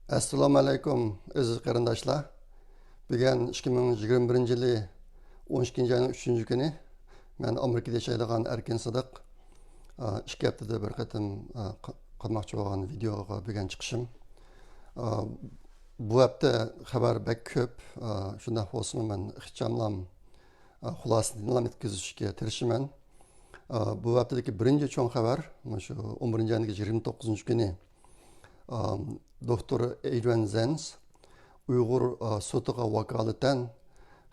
Assalomu alaykum aziz qarindoshlar. Bugun 2021 yili 12 ayning 3 kuni men Amerikada yashaydigan Erkin Sidiq 2 haftada bir qatim qilmoqchi bo'lgan videoga bugun chiqishim. Bu hafta xabar bek ko'p. Shunday bo'lsin men ixchamlam xulosani yetkazishga tirishaman. Bu haftadagi birinchi cho'ng xabar shu 11 ayning 29 kuni Doktor Adrian Zenz Uyghur sotiga vakolatan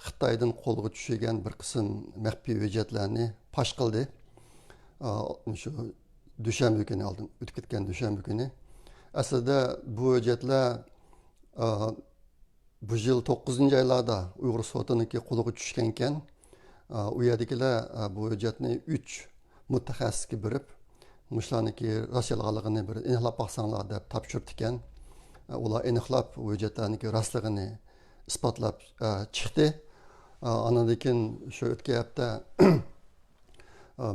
Xitoydan qo'lga tushgan bir qism maxfiy hujjatlarni pash qildi. Shu dushanba kuni oldin o'tib ketgan dushanba kuni. Aslida bu hujjatlar bu yil 9-oylarda Uyg'ur sotiniki qo'lga tushgan ekan. U yerdagilar bu hujjatni 3 mutaxassisga berib, mushlarniki rostligini bir aniqlab baxsanglar deb topshirdi ekan. Ular aniqlab hujjatlarniki rostligini isbotlab chiqdi. Andan keyin shu o'tgan hafta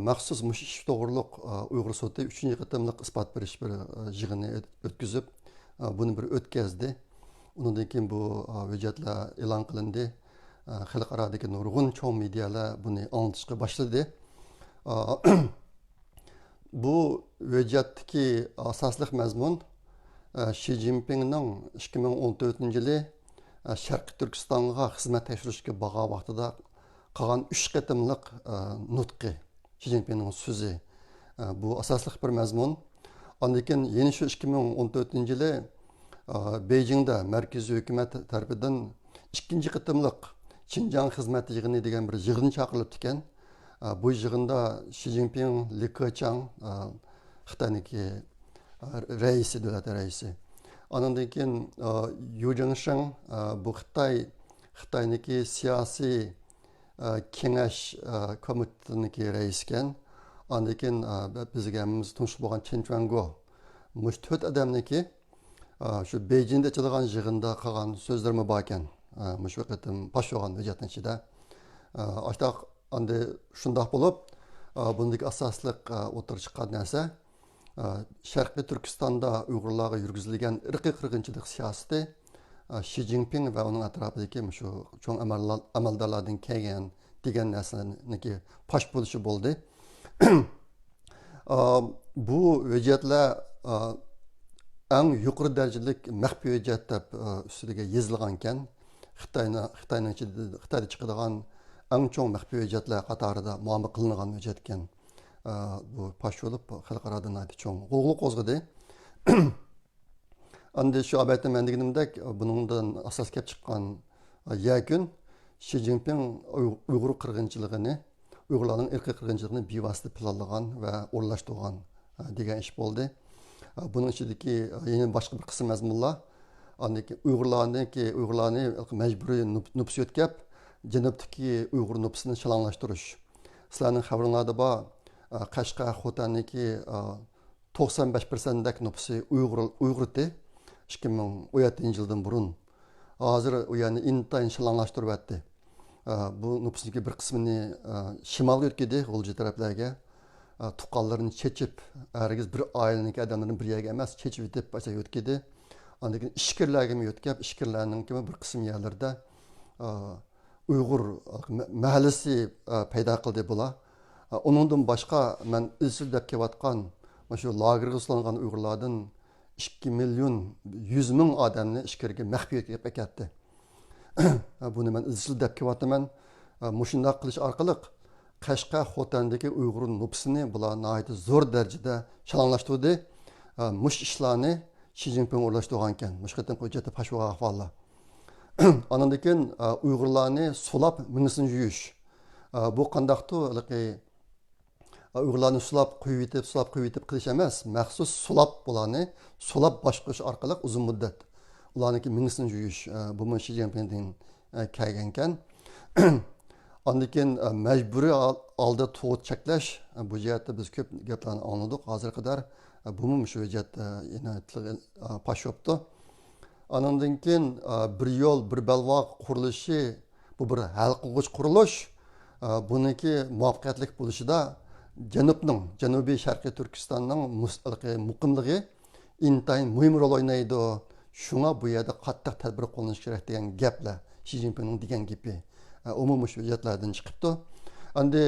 maxsus ish to'g'riliq Uyg'ur sudi 3-qatimliq isbot berish bir yig'ini o'tkazib, buni bir o'tkazdi. Undan keyin bu hujjatlar e'lon qilindi. Xalqarodagi nurg'un cho'ng medialar buni anglitishga boshladi. Bu hujjatdagi asosli mazmun Xi Jinpingning 2014-yili Sharqiy Turkistonga xizmat tekshirishga borgan vaqtida qilgan 3 qatimliq nutqi, Xi Jinpingning so'zi. Bu asosli bir mazmun. Ondan keyin yana shu 2014-yili Beijingda markaziy hukumat tarafidan ikkinchi qatimliq Xinjiang xizmat yig'ini degan bir yig'in chaqirilibdi ekan. Bu yig'inda Xi Jinping, Li Keqiang, Xitoyniki raisi, davlat raisi. Ondan keyin Yu Zhengsheng bu Xitoyniki siyosiy kengash komitetidagi rais ekan. Ondan keyin bizga tunishib bo'lgan Chen Chuango. Mush 4 odamniki shu Beijingda ochilgan yig'inda qilgan so'zlarmi bor ekan. Mush vaqtim pash bo'lgan hujjatning ichida. Ashtoq anda shundoq bo'lib, bundagi asosli o'tir chiqqan narsa Sharqiy Turkistonda Uyg'urlarga yurgizilgan irqiy qirg'inchilik siyosati Xi Jinping va uning atrofidagi shu cho'ng amaldorlardan kelgan degan narsaniki pash bo'lishi bo'ldi. Bu hujjatlar eng yuqori darajalik maxfiy hujjat deb ustiga yozilgan ekan. Xitoyda chiqadigan eng cho'ng maxfiy hujjatlar qatorida muomala qilingan hujjat ekan. Bu pash bo'lib xalqaro cho'ng g'ulg'u qo'zg'adi. Endi shu albatta men deganimdek buningdan asos kelib chiqqan yakun Xi Jinping Uyg'ur qirg'inchiligini, Uyg'urlarning irqiy qirg'inchiligini bevosita planlagan va o'rlashtirgan degan ish bo'ldi. Buning ichidagi yana boshqa bir qism mazmunlar, Uyg'urlarni majburiy nupus o'tkab, janubdagi Uyg'ur nupusini shalanglashtirish. Sizlarning xabaringlarda bor, Qashqa Xotanniki 95% nupusi Uyg'urdi 2017-yildan burun. Hozir u yerni intayin shalanglashtirish etdi. Bu nupusniki bir qismini shimolga o'tkazdi, G'ulji taraflarga. Tuqqanlarini chechib, hargiz bir oilaniki odamlarni bir yerga emas, chechib etib o'tkazdi. Ondan keyin ishkirlarga o'tkab, ishkirlarning bir qism yerlarda Uyg'ur mahallasi paydo qildi bular. Onundan başqa men izsiz deb kelayotgan shu lagerga solingan Uyg'urlardan 2 million 100 ming odamni ishkirga maxfiy etib ketdi. Buni men izsiz deb kelyapman. Mushundaq qilish orqali Qashqa Xotandagi Uyg'ur nupusini bular nihoyat zo'r darajada shalanglashtırdi. Mush ishlarni Xi Jinping o'rlashtirgan ekan. Mush qatim hujjatda pash bo'lgan ahvollar. Ondan keyin Uyg'urlarni sulab mingisini yuyish. Bu qandaqdir? Uyg'urlarni sulab quyib etib qilish emas, maxsus sulab boshqarish orqali uzun muddat ularniki mingisini yuyish. Bu Xi Jinpingdan kelgan ekan. Ondan keyin majburiy oldi tug'ut cheklash, bu jihatda biz ko'p gaplarni angladik. Hozir qadar bu shu hujjatda yana pash bo'libdi. Ondan keyin bir yo'l, bir balvoq qurilishi, bu bir hal qilg'uch qurilish. Buniki muvaffaqiyatli bo'lishida Janubiy Sharqiy Turkistonning muqimligi intayin muhim rol o'ynaydi. Şuna bu yerda qattiq tadbir qo'llanish kerak degan gaplar Xi Jinpingning degan gapi umumiy shu hujjatlardan chiqibdi. Endi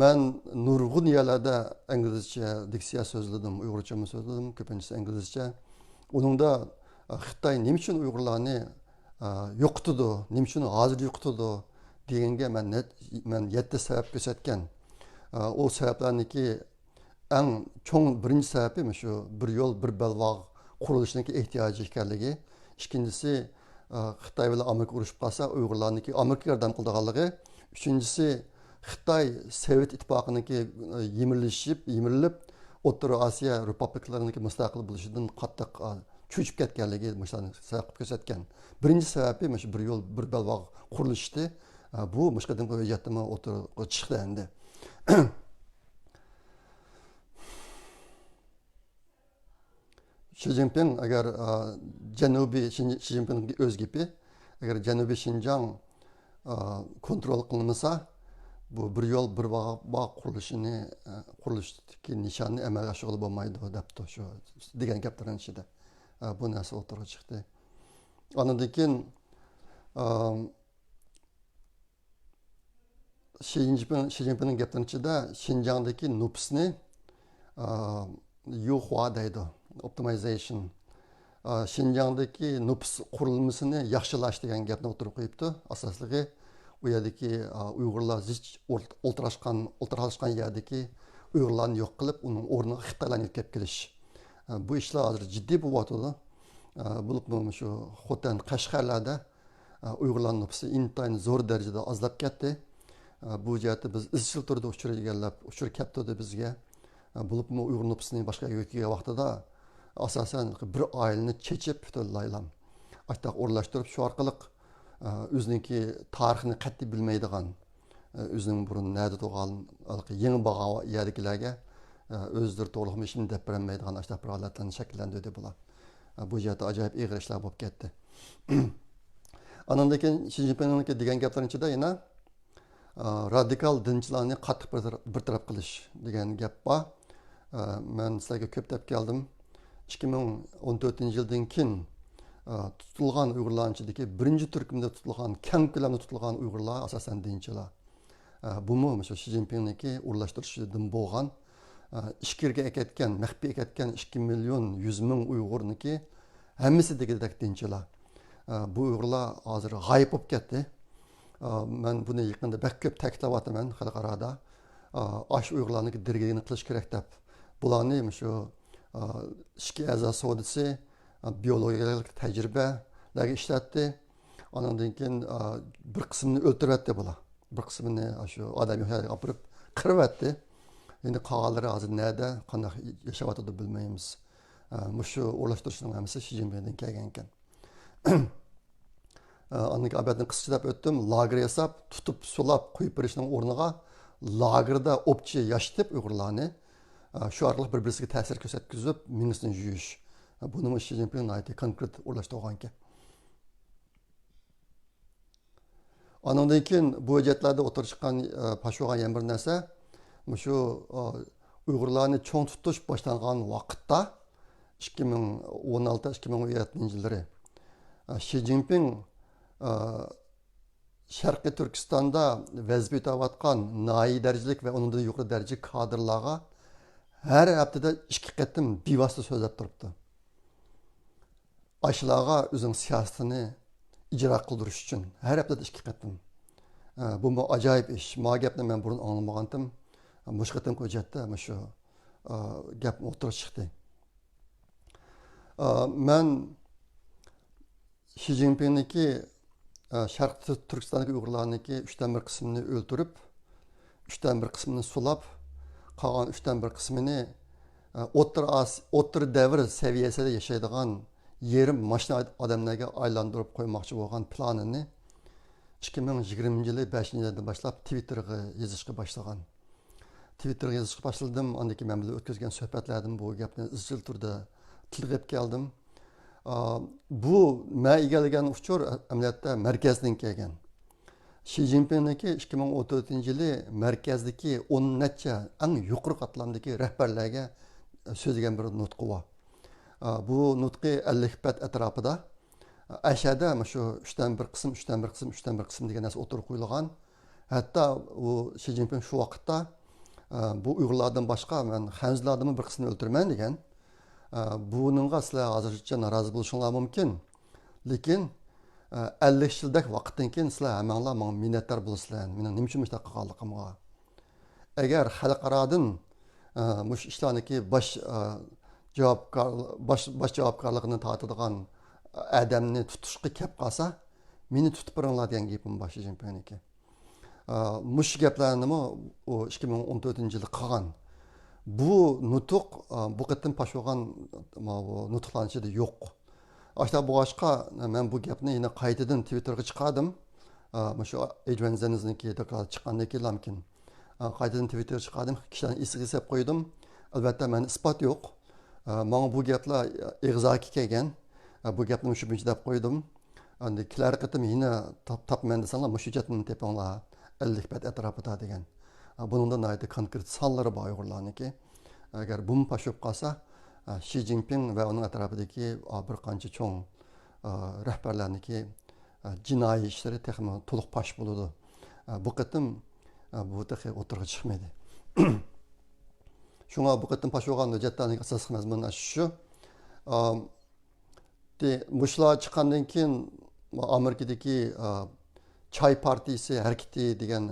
men nurg'un yerlarda inglizcha diksiya so'zladim, uyg'urcha so'zladim, ko'pincha inglizcha. Uningda Xitoy nima uchun Uyg'urlarni yo'qotdi, nima uchun hozir yo'qotdi deganga men 7 sabab ko'rsatgan. O sabablarniki eng cho'ng birinchi sababi shu bir yo'l bir balvoq qurilishniki ehtiyoji ekanligi. Ikkinchisi Xitoy bilan Amerika urushib qolsa Uyg'urlarniki Amerika yordam qildiganligi. Uchinchisi Xitoy Sovet ittifoqiniki yemirilib O'rta Osiyo respublikalariniki mustaqil bo'lishidan qattiq cho'chib ketganligi sabab ko'rsatgan. Birinchi sababi shu bir yo'l bir balvoq qurilishdi. Bu mushqadan qo'yatimi o'tirib chiqdi endi. Xi Jinping agar Janubiy Xi Jinpingning o'z gapi, agar Janubiy Xinjiang kontrol qilinmasa, bu bir yo'l bir bog' qurilishdagi nishonni amalga oshirib bo'lmaydi debdi shu degan gaplarning ichida. Bu narsa o'tirib chiqdi. Ondan keyin Xi Jinpingning gaplarining ichida Xinjiangdagi nupusni yuhua deydi. Optimization. Xinjiangdagi nupus qurilmasini yaxshilash degan gapni o'tirib qo'yibdi. Asosligi u yerdagi Uyg'urlar zich o'ltirashgan yerdagi Uyg'urlarni yo'q qilib, uning o'rniga Xitoylarni kelib kelish. Bu ishlar hozir jiddiy bo'lyapti. Bo'lib shu Xotan, Qashqarlarda Uyg'urlarning nupusi intayin zo'r darajada ozlab ketdi. Bu jihatda biz izchil turda uchur kelibdi bizga. Bo'lib Uyg'ur nupusini boshqa yerga yo'tgan vaqtida asosan bir oilani chechib laylam aytaq o'rlashtirib shu orqali o'ziniki tarixini qat'iy bilmaydigan o'zining burun nada tug'an yangi bago yerdagilarga o'zlari to'liq ishini deb bermaydigan ashtaq bir holatlarni shakllantirdi bular. Bu jihatda ajoyib ig'ir ishlar bo'lib ketdi. Andan keyin Xi Jinpingning degan gaplarning ichida yana radikal dinchilarni qattiq bir taraf qilish degan gap bor. Men sizlarga ko'p deb keldim. 2014-yildan keyin tutilgan Uyg'urlar ichidagi birinchi turkumda tutilgan, keng ko'lamda tutilgan Uyg'urlar asosan dinchilar. Bumi shu Xi Jinpingniki o'rlashtirishidan bo'lgan ishkirga ketgan, maxfiy ketgan 2 million 100 ming Uyg'urniki hammasi degidek dinchilar. Bu Uyg'urlar hozir g'oyib bo'lib ketdi. Men buni yaqinda bak ko'p ta'kidlayapman xalqaroda. Ash Uyg'urlarniki dirgini qilish kerak deb. Bularni shu ishki a'zo savdosi, biologiyalik tajribalarga ishlatdi. Ondan keyin bir qismini o'ltiribdi bular. Bir qismini shu odam yo'qlarga olib qiribdi. Endi qolganlari hozir nerda, qanday yashayotdi bilmaymiz. Shu o'rlashtirishning hammasi Xi Jinpingdan kelgan ekan. Andan abadni qisqalab o'tdim. Lager yasab, tutib sulab qo'yib berishning o'rniga lagerda o'pchi yashitib Uyg'urlarni shu orqali bir-birisiga ta'sir ko'rsatib, minusni yuyish. Buni Xi Jinping aytdi, konkret o'rlashtirgan ekan. Andan keyin bu hujjatlarda o'tirib chiqqan pashvogan yana bir narsa, shu Uyg'urlarni cho'ng tutish boshlangan vaqtda 2016-2017-yillari Xi Jinping Sharqiy Turkistonda vazifa o'tayotgan noyi darajalik va undan yuqori darajali kadrlarga har haftada 2 qatim bevosita so'zlab turibdi. Ashlarga o'zining siyosatini ijro qildirish uchun har haftada 2 qatim. Bu ajoyib ish. Bu gapni men burun anglamagandim. Mush qatim hujjatda shu gap o'tirib chiqdi. Men Xi Jinpingniki Sharqiy Turkistondagi Uyg'urlarniki 3dan 1 qismini o'ltirib, 3dan 1 qismini sulab, qolgan 3dan 1 qismini o'rta davr saviyasida yashaydigan yerim mashina odamlarga aylantirib qo'ymoqchi bo'lgan planini 2020-yili 5-yildan boshlab Twitterga yozishga boshlagan. Twitterga yozishga boshladim. Ondan keyin men bilan o'tkazgan suhbatlardan bu gapni izchil turda tilga keldim. Bu men egallagan uchur amaliyotda markazdan kelgan. Xi Jinpingniki 2014-yili markazdagi 10 necha eng yuqori qatlamdagi rahbarlarga so'zlagan bir nutqi bor. Bu nutqi 50 bet etrafıda aşağıda şu üçten bir kısım, üçten bir kısım, üçten bir kısım degan narsa o'tirib qo'yilgan. Hatta o Xi Jinping şu vaqtda bu Uyg'urlardan boshqa men Xanzlardan bir qismini o'ltiraman degan. Buningga sizlar hozircha norozi bo'lishinglar mumkin. Lekin 50 yildak vaqtdan keyin sizlar hammanglar menga minnatdor bo'lasizlar. Mening nima uchun bunday qilganligimga. Agar xalqarodan mush ishlarniki bosh javobgarligini tortadigan odamni tutishga kelib qolsa, meni tutib biringlar degan gapim bor Xi Jinpingniki. Mush gaplarni o 2014-yilda qilgan. Bu nutuq bu qatdan pash bo'lgan nutuqlarning ichida yo'q. Aşağı bu başqa men bu gapni yana qaytadan Twitterga chiqardim. Shu Adrian Zeniz'ninki doklad chiqqandan keyin lamkin qaytadan Twitterga chiqardim. Kishilarni esiga solib qo'ydim. Albatta men isbot yo'q. Menga bu gaplar ig'zoki kelgan. Bu gapni shu birinchi deb qo'ydim. Endi kelar qatim yana topman desanglar, shu hujjatni tepinglar 50 bet atrofida degan. Buningda nayda konkret sonlari bor Uyg'urlarniki. Agar bu pash bo'lib qolsa, Xi Jinping ve onun etrafındaki bir qancha çoğun rəhbərlərniki cinayi işleri texmi toluq paş buludu. Bu qıtım bu texi oturğa çıxmadı. Şuna bu qıtım paş olğan hüccətlərin əsas məzmunu şu. Muşlar çıxandan keyin Amerikadakı Çay Partisi hareketi degan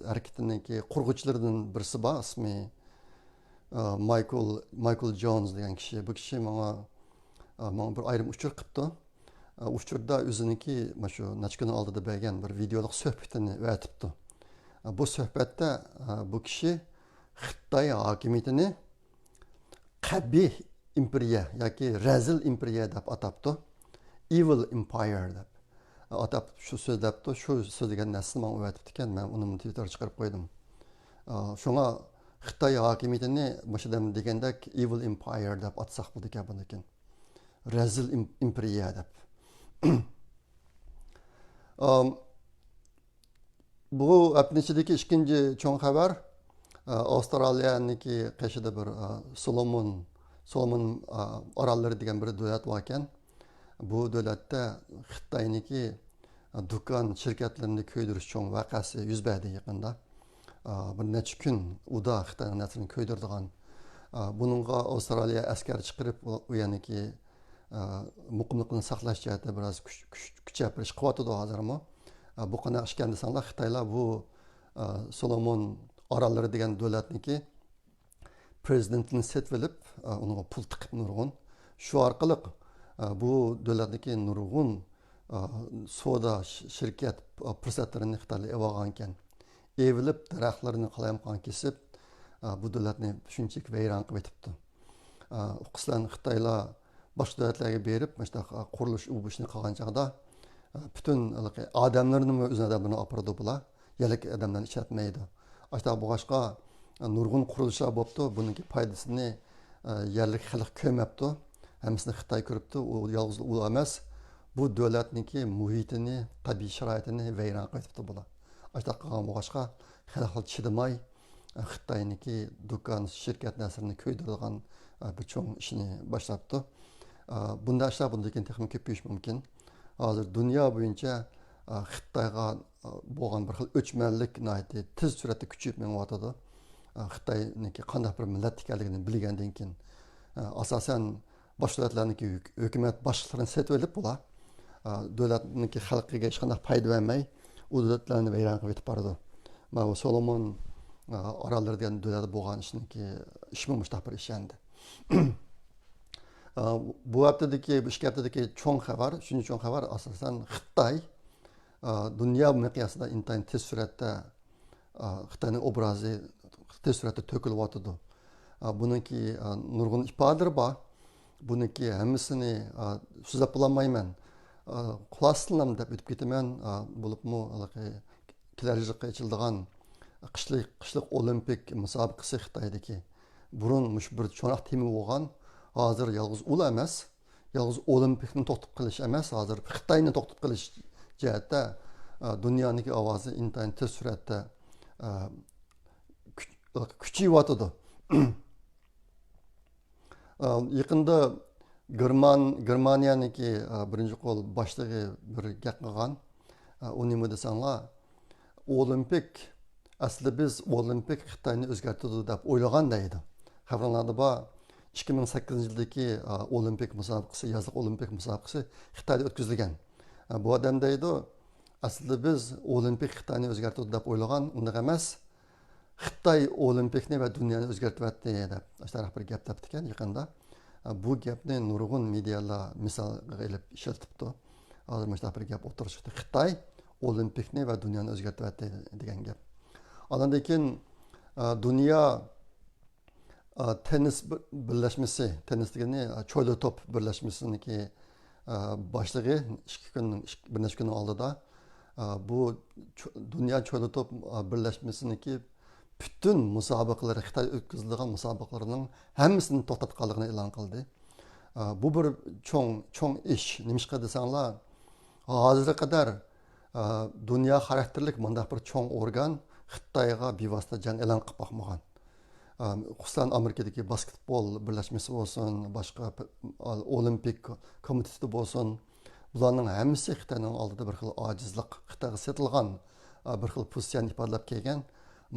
hareketindeki qurğuchilardan birisi bor, ismi Michael Jones degan kishi. Bu kishi menga bir ayrim uchur qilibdi. Uchurda o'ziniki shu nachkuni oldida bergan bir videolik suhbatini aytibdi. Bu suhbatda bu kishi Xitoy hokimiyatini qabih imperiya yoki razil imperiya deb atabdi. Evil empire deb atab shu so'zlabdi. Shu so'zlagan narsani menga aytibdi ekan. Men uni Twitterga chiqarib qo'ydim. Shunga Xitoy hokimiyatini başladam degandek evil empire deb atsak bu ekan bundan. Razil imperiya deb. Bu apnichidagi ikkinchi cho'ng xabar Avstraliyaniki qashida bir Solomon orollari degan bir davlat bor ekan. Bu davlatda Xitoyniki do'kon shirkatlarini ko'ydirish cho'ng voqeasi yuz berdi yaqinda. Bir necha kun uda Xitoy narsani ko'ydirdigan. Buningga Avstraliya askar chiqarib u yaniki muqimlikni saqlash jihatida biroz kuchayib berish qilyotdi hozirmi. Bu qanday ish ekan desanglar, Xitoylar bu Solomon orollari degan davlatniki prezidentini setib olib, unga pul tiqib nurg'un. Shu orqali bu davlatniki nurg'un savdo shirkat fursatlarini Xitoylar olgan ekan. Evilib daraxtlarini qalayamqon kesib, bu davlatni shunchalik vayron qilib etibdi. Qislan Xitoylar boshqa davlatlarga berib, mana qurilish u ishni qilgan chog'da bütün odamlarni o'z odamlarini olib bular, yalik odamlarni ishlatmaydi. Ashta bu boshqa nurg'un qurilishlar bo'libdi. Buningki foydasini yerlik xalq ko'mabdi. Hammasini Xitoy ko'ribdi. U yolg'iz u emas, bu davlatniki muhitini, tabiiy sharoitini vayron qilibdi bular. Ashta qilgan bu boshqa xalqlar chidamay Xitoyniki do'kon shirkat narsalarini ko'ydirgan bir cho'ng ishni boshlabdi. Bunda ishlar bundan keyin texnik ko'payish mumkin. Hozir dunyo bo'yicha Xitoyga bo'lgan bir xil o'chmanlik tez suratda kuchayib menyapti. Xitoyniki qanday bir millat ekanligini bilgandan keyin asosan boshqa davlatlarniki hukumat boshliqlarini setib olib bular davlatniki xalqiga hech qanday foyda bermay u davlatlarni vayron qilib etib boradi. Mana Solomon orollari degan davlat bo'lgan ishniki ishmi mustaqbal ishandi. Bu haftadaki, bu ikki haftadaki cho'ng xabar, shunday cho'ng xabar asosan Xitoy dunyo miqyosida intayin tez suratda Xitoyning obrazi tez suratda to'kilyotdi. Buniki nurg'un ifodalar bor. Buniki hammasini so'zlab bo'lolmayman. Xulosalam deb o'tib ketaman. Bo'libmi kelar yilga ochiladigan qishliq olimpik musobaqasi Xitoydagi burun bir cho'naq tema bo'lgan. Hozir yalnız ul emas, yalnız olimpikni to'xtab qilish emas, hozir Xitoyni to'xtab qilish jihatda dunyoniki ovozi intayin tez suratda kuchayyapti. Yaqinda Germaniyaniki birinchi qo'l boshlig'i bir gap qilgan. U nima desanglar, olimpik aslida biz olimpik Xitoyni o'zgartirdi deb o'ylagan deydi. Xabarlarda bor 2008-yildagi olimpik musobaqasi, yozlik olimpik musobaqasi Xitoyda o'tkazilgan. Bu odam deydi, aslida biz olimpik Xitoyni o'zgartirdi deb o'ylagan, unda emas. Xitoy olimpikni va dunyoni o'zgartiryapti deb sharaf bir gap topdi ekan yaqinda. Bu gapni nurg'un medialar misolga ilib ishlatibdi. Hozir mana bir gap o'tirib chiqdi. Xitoy olimpikni va dunyoni o'zgartiryapti degan gap. Ondan keyin dunyo tennis birlashmasi, tennis degani cho'li to'p birlashmasiniki boshlig'i bir necha kun oldida bu dunyo cho'li to'p birlashmasiniki bütün musobaqalar, Xitoy o'tkazilgan musobaqalarning hammasini to'xtatganligini e'lon qildi. Bu bir cho'ng ish. Nimishqa desanglar, hozirga qadar dunyo xarakterlik bunday bir cho'ng organ Xitoyga bevosita jang e'lon qilib boqmagan. Xususan Amerikadagi basketbol birlashmasi bo'lsin, boshqa olimpik komiteti bo'lsin, bularning hammasi Xitoyning oldida bir xil ojizlik, Xitoyga setilgan bir xil pozitsiyani ifodalab kelgan.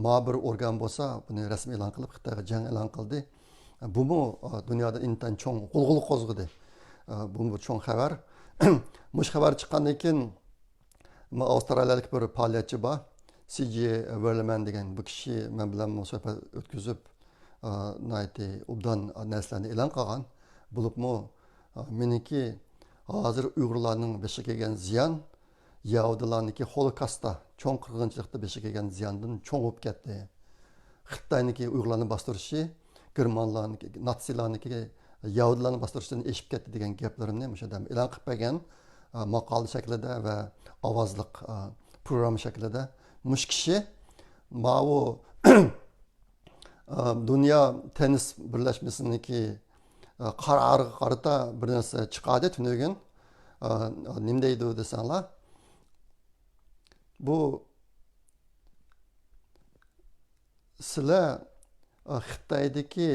Ma bir organ bo'lsa, buni rasmiy e'lon qilib Xitoyga jang e'lon qildi. Bu dunyoda intan cho'ng g'ulg'ula qo'zg'adi. Bu bir cho'ng xabar. Mush xabar chiqqandan keyin avstraliyalik bir faoliyatchi bor, CJ Werleman degan bu kishi men bilan suhbat o'tkazib, nayti obdan narsalarni e'lon qilgan. Bo'libmi, meniki hozir Uyg'urlarning beshiga kelgan ziyon Yahudilarniki Holokaustda cho'ng qirg'inchilikda beshiga kelgan ziyondan cho'ng bo'lib ketdi. Xitoyniki Uyg'urlarni bostirishi, Germanlarniki, Natsilarniki Yahudilarni bostirishdan eshib ketdi degan gaplarimni o'sha odam e'lon qilib bergan maqola shaklida va ovozliq program shaklida. Mush kishi ma'u dunyo tennis birlashmasiniki qaroriga qarata bir narsa chiqadi tunugin. Nima deydi desanglar, bu sizlar Xitoydagi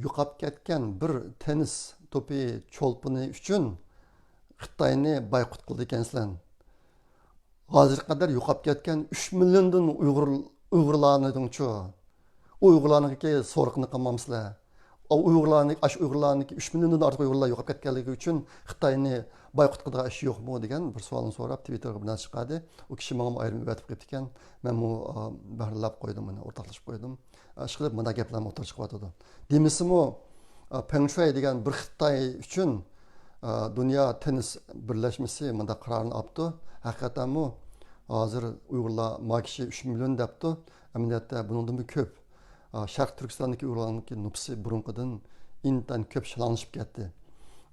yo'qolib ketgan bir tennis to'pi cho'lpini uchun Xitoyni boykot qildi ekansizlar. Hozirga qadar yo'qolib ketgan 3 milliondan Uyg'urlarningchi Uyg'urlarniki so'riqni qilmamsizlar. Uyg'urlarniki 3 milliondan ortiq Uyg'urlar yo'qolib ketganligi uchun Xitoyni boykot qiladigan ish yo'qmi degan bir savolni so'rab Twitterga bir narsa chiqadi. U kishi menga ayrim aytib ketdi ekan. Men bu bahrlab qo'ydim, buni o'rtoqlashib qo'ydim. Ishqilib mana gaplarni o'tirib chiqyapti. Demisimi Peng Shuai degan bir Xitoy uchun dunyo tennis birlashmasi bunda qarorini olibdi. Haqiqatanmi hozir Uyg'urlar makishi 3 million debdi. Amaliyotda bundan ko'p. Sharq Turkistondagi Uyg'urlarning nupsi burunqidan intan ko'p shilangishib ketdi.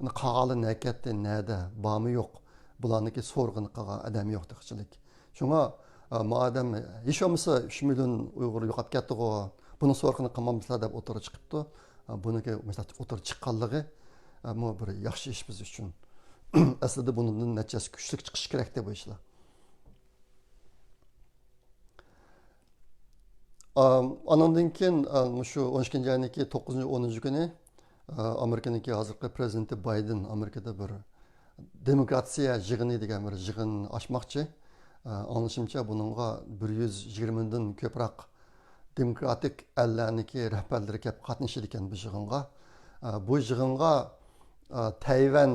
Uni qag'ali nakatdi, nada, bormi yo'q. Bularniki so'rg'ini qilgan odam yo'q deqichilik. Shunga madam hech bo'lmasa 3 million Uyg'ur yo'qolib ketdi-ku, buni so'rg'ini qilmamizlar deb o'tirib chiqibdi. Buniki masalan o'tirib chiqqanligi bu bir yaxshi ish biz uchun. Aslida bundan natijasi kuchli chiqishi kerak deb bu ishlar. Anondan keyin shu 12 oyniki 9-10 kuni Amerikaniki hozirgi prezidenti Bayden Amerikada bir demokratiya yig'ini degan bir yig'in ochmoqchi. Anlashimcha buningga 120 dan ko'proq demokratik allarniki rahbarlari kelib qatnashadi ekan bu yig'inga. Bu yig'inga Tayvan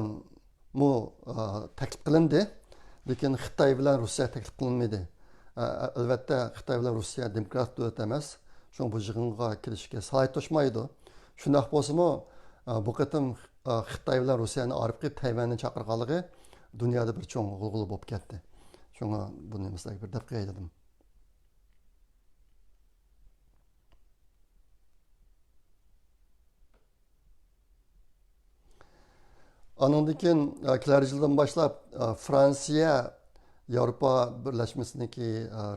taklif qilindi, lekin Xitoy bilan Rossiya taklif qilinmadi. Albatta Xitoy bilan Rossiya demokratik davlat emas. Shuning bu yig'inga kirishga salohiyat to'shmaydi. Shunday bo'lsa-mu, bu qatim Xitoy bilan Rossiyani olib kelib Tayvanni chaqirganligi dunyoda bir cho'ng g'ulg'ula bo'lib ketdi. Shunga buni misol bir deb qo'ydim. Anondan keyin kelar yildan boshlab Fransiya Yevropa birlashmasiniki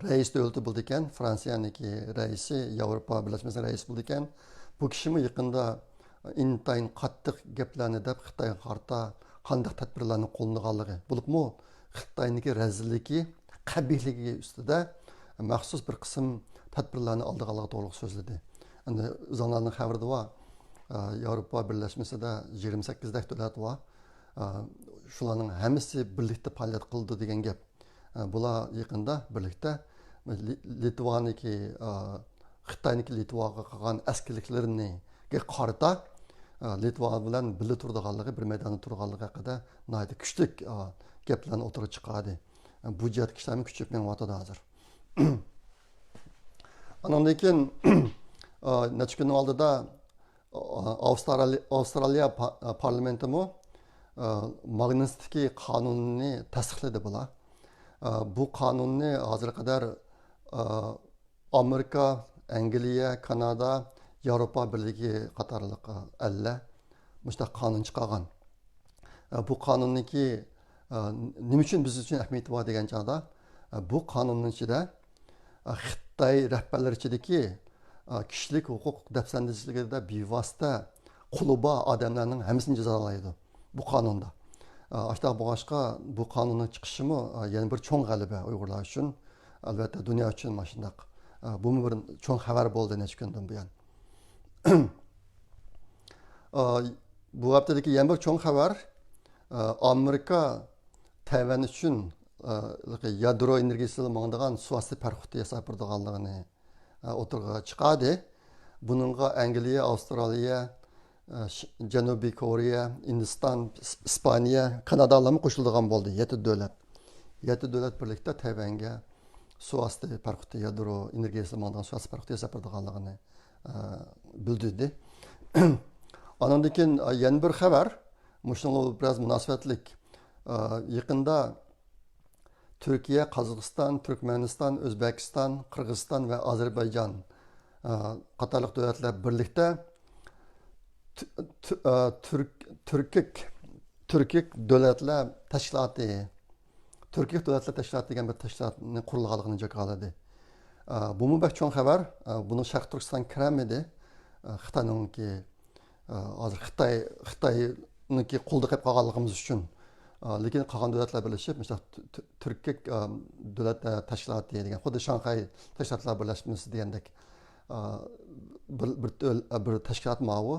rais davlati bo'ldi ekan. Fransiyaniki raisi Yevropa birlashmasining raisi bo'ldi ekan. Bu kishimi yaqinda intayin qattiq gaplarni deb Xitoyga qarata qanday tadbirlarni qo'llaganligi. Bo'libmi Xitoyniki razilligi, qabihligi ustida maxsus bir qism tadbirlarni oldiganligi to'g'ri so'zladi. Endi o'zinglarning xabarida bor. Avrupa Birleşmesi'de 28 devlet var. Şularning hammasi birlikte faaliyet kıldı degan gap. Bular yaqinda birlikte Litvaniki, Xitoyniki Litvaga qilgan askarliklarini qarata Litva bilan birga turadiganligi, bir maydonda turganligi haqida nihoyatda kuchli gaplarni o'tirib chiqadi. Bu jihat kishilarni kuchayib menyapti hozir. Andan keyin necha kun oldida Avstraliya parlamenti Magnitsky qonunini tasdiqladi bular. Bu qonunni hozir qadar Amerika, Angliya, Kanada, Yevropa Birligi qatorliq ellar mushtaq qonun chiqargan. Bu qonunniki nima uchun biz uchun ahamiyati bor degan chog'da bu qonunning ichida Xitoy rahbarlari ichidagi kishilik huquq dafsandachligida bevosita qo'li bor odamlarning hammasini jazolaydi bu qonunda. Ashta boshqa bu qonunning chiqishimi yana bir cho'ng g'alaba Uyg'urlar uchun, albatta dunyo uchun mana shundoq. Bu bir cho'ng xabar bo'ldi necha kundan buyon. Bu haftadagi yana bir cho'ng xabar Amerika Tayvan uchun yadro energiyasini mangdigan suvosti parxuti yasab turganligini o'tirg'a chiqadi. Buningga Angliya, Avstraliya, Janubiy Koreya, Hindiston, Ispaniya, Kanadalar qo'shilgan bo'ldi. 7 davlat. 7 davlat birlikda Tayvanga suvosti parxuti yadro energiyasini mangdigan suvosti parxuti yasab turganligini bildirdi. Ondan keyin yana bir xabar, mushunga biraz munosabatlik. Yaqinda Türkiye, Qozog'iston, Turkmeniston, O'zbekiston, Qirg'iziston va Ozarbayjon qatorliq davlatlar birlikda Türkik davlatlar tashkiloti, Türkik davlatlar tashkiloti degan bir tashkilotni qurilganligini jakoladi. Bu mu cho'ng xabar. Buni Sharq Turkiston kiramidi. Xitoyningki hozir Xitoyniki qo'lda qilib qolganligimiz uchun. Lekin qolgan davlatlar birlashib, mesela Türkik davlat tashkiloti degan, xuddi Shanxay tashkilotlar birlashmasi degandek bir tashkilot ma'vu.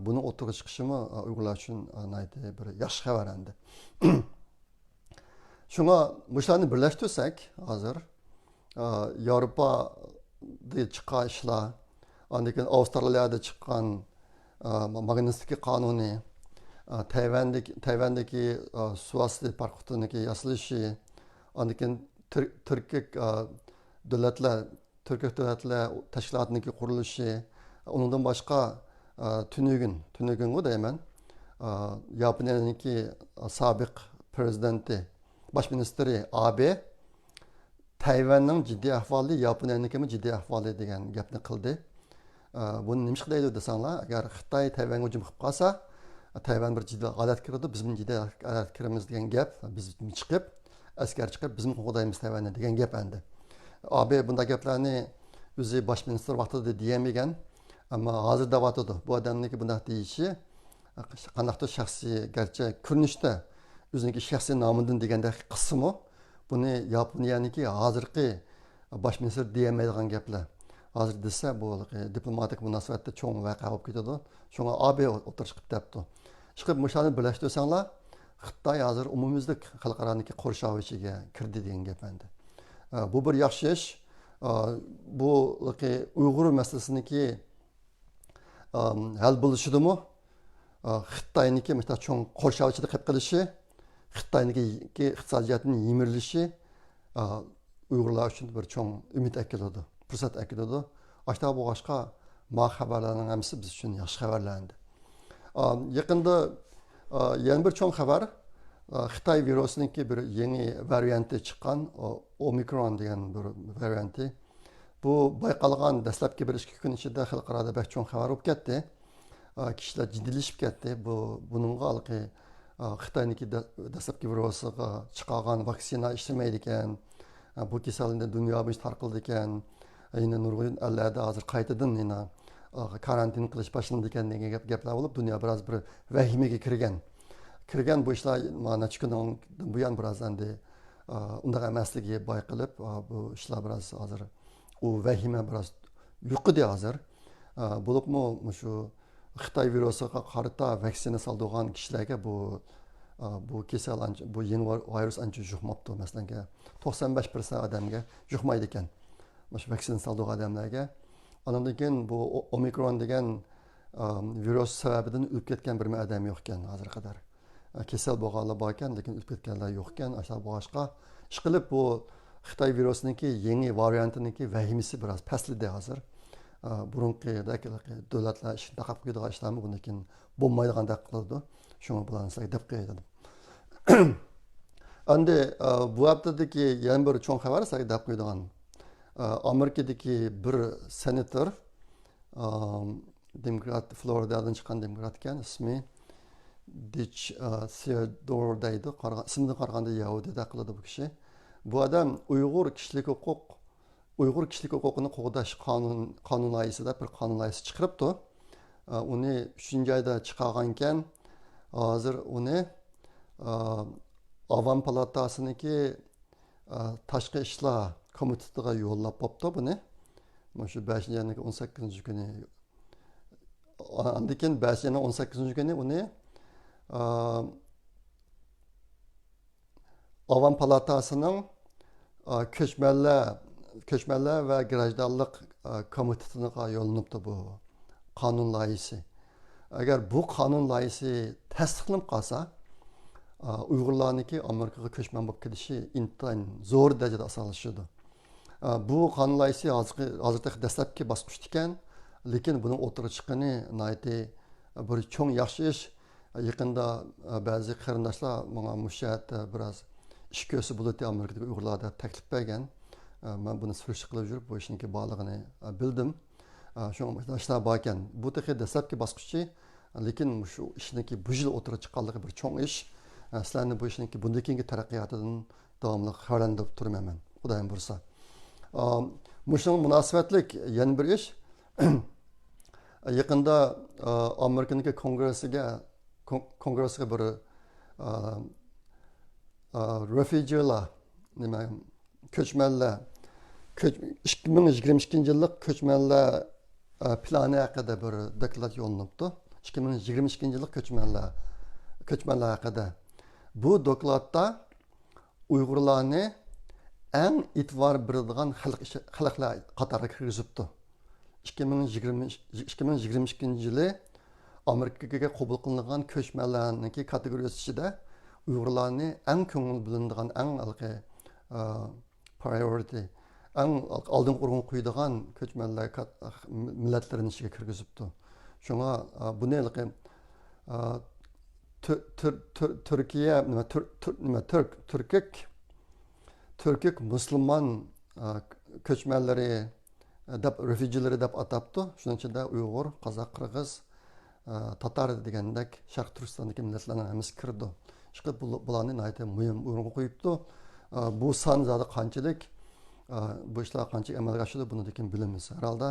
Buni o'tirg'i chiqishimi Uyg'urlar uchun bir yaxshi xabar endi. Shunga bularni birlashtirsak, hozir Yevropada chiqqan ishlar, ondan keyin Avstraliyada chiqqan Magnitsky qonuni, Tayvandagi suvosti parxutiniki yasalishi, ondan keyin Turkiy davlatlar tashkilotiniki qurilishi, undan boshqa Tünügün deyman. Yaponiyaniki sobiq prezidenti, bosh ministri Abe Tayvanning jiddiy ahvoli Yaponiyanikimi jiddiy ahvoli degan gapni qildi. Buni nima qiladi desanglar, agar Xitoy Tayvanga hujum qilib qolsa, Tayvan bir jiddiy holat kiradi, biz jiddiy holat kiramiz degan gap, biz chiqib, askar chiqib, biz qo'g'daymiz Tayvanni degan gap endi. Abe bunday gaplarni o'zi bosh ministr vaqtida deyamagan, ammo hozir deyotdi. Bu odamniki bunday deyishi qanaqdir shaxsiy, garchi ko'rinishda o'ziniki shaxsiy nomidan degandek qismi, buni Yaponiyaniki hozirgi bosh ministr deyamaydigan gaplar. Hozir desa bu diplomatik munosabatda cho'ng voqea bo'lib ketadi. Shunga Abe o'tir chiqib debdi. Chiqib mushani birlashtirsanglar, Xitoy hozir umumyuzlik xalqaroniki qo'rshav ichiga kirdi degan gap endi. Bu bir yaxshi ish. Bu Uyg'ur masalasiniki hal bo'lishidimi? Xitoyniki mesela cho'ng qo'rshav ichida qilib qilishi, Xitoyniki iqtisodiyotning yimirilishi Uyg'urlar uchun bir cho'ng umid akiladi, fursat akiladi. Ashta bu boshqa ma xabarlarning hammasi biz uchun yaxshi xabarlar endi. Yaqinda yana bir cho'ng xabar, Xitoy virusiniki bir yangi varianti chiqqan, Omikron degan bir varianti. Bu bayqalgan dastlabki 1-2 kun ichida xalqaro bek cho'ng xabar bo'lib ketdi. Kishilar jiddilashib ketdi. Buningga Xitoyniki dastlabki virusiga chiqargan vaksina ishlamaydi ekan. Bu kasallik dunyo bo'yicha tarqaldi ekan. Yine nurg'un allarda hozir qaytadan karantin qilish boshlandi ekan degan gaplar bo'lib, dunyo biroz bir vahimaga kirgan bu ishlar mana shu kundan buyon biroz endi unday emasligi bayqalib, bu ishlar biroz hozir u vahima biroz yuqdi hozir. Bo'libmi shu Xitoy virusiga qarata vaksina saldigan kishilarga bu kasal bu yangi virus ancha yuqmabdi. Masalan, 95% odamga yuqmaydi ekan. Shu vaksina saldigan odamlarga. Ondan keyin bu omikron degan virus sababidan o'lib ketgan bir odam yo'q ekan hozir qadar. Kasal bo'lganlar bor ekan, lekin o'lib ketganlar yo'q ekan. Aşağı boshqa ishqilib bu Xitoy virusiniki yangi variantiniki vahimasi biroz pastladi hozir. Burunqidagi davlatlar ishni taqab qo'yadigan ishlarni bundan keyin bo'lmaydigandek qiladi. Shuni bilan sizlarga deb qo'ydim. Endi bu haftadagi yana bir cho'ng xabar sizlarga deb qo'yadigan. Amerikadagi bir senator, demokrat, Floridadan chiqqan demokrat ekan, ismi Dich Theodore deydi. Ismidan qaraganda Yahudiy qiladi bu kishi. Bu adam Uyg'ur kishilik huquqini qo'g'dash qonun loyihasida bir qonun loyihasi chiqaribdi. Uni 3-oyda chiqargan ekan. Hozir uni Avam palatasiniki tashqi ishlar komitetiga yo'llab bo'pti buni. Shu 5-oyning 18-kuni. Andan keyin 5-oyning 18-kuni uni Avam palatasining ko'chmanlar va grajdanlik komitetiga yo'llanibdi bu qonun loyihasi. Agar bu qonun loyihasi tasdiqlanib qolsa, Uyg'urlarniki Amerikaga ko'chman bo'lib ketishi intayin zo'r darajada osonlashadi. Bu qonun loyihasi hozirda dastlabki bosqichda ekan, lekin buning o'tirib chiqqani bir cho'ng yaxshi ish. Yaqinda ba'zi qarindoshlar menga mushatda biroz ish ko'rsa bo'ladi Amerikadagi Uyg'urlarga taklif bergan. Men buni surish qilib yurib, bu ishning borlig'ini bildim. Shu ishlar bor ekan. Bu texnik dastlabki bosqichi, lekin shu ishniki bu yil o'tirib chiqqanligi bir cho'ng ish. Sizlarni bu ishniki bundan keyingi taraqqiyotidan davomli xabarlantirib turaman. Xudoyim bo'lsa. Mushung munosabatlik yana bir ish. Yaqinda Amerikaniki kongressiga bir refugeelar, ko'chmanlar 2022 yillik ko'chmanlar plani haqida bir doklad yo'llanibdi. 2022 yillik ko'chmanlar haqida. Bu dokladda Uyg'urlarni eng e'tibor beradigan xalqlar qatoriga kirgizibdi. 2022 yili Amerikaga qabul qilingan ko'chmanlarning kategoriyasi ichida Uyg'urlarni eng ko'ngil bilinadigan, eng priority, eng oldin o'rin qo'yadigan ko'chmanlar millatlarning ichiga kirgizibdi. Shunga buni Turkiya Türk musulmon ko'chmanlari deb refugeelar deb atabdi. Shuning ichida Uyg'ur, Qozoq, Qirg'iz, Tatar degandek Sharq Turkistondagi millatlarning hammasi kirdi. Chiqib bularni muhim o'ringa qo'yibdi. Bu son zodi qanchalik, bu ishlar qancha amalga oshadi buni keyin bilamiz. Herhalde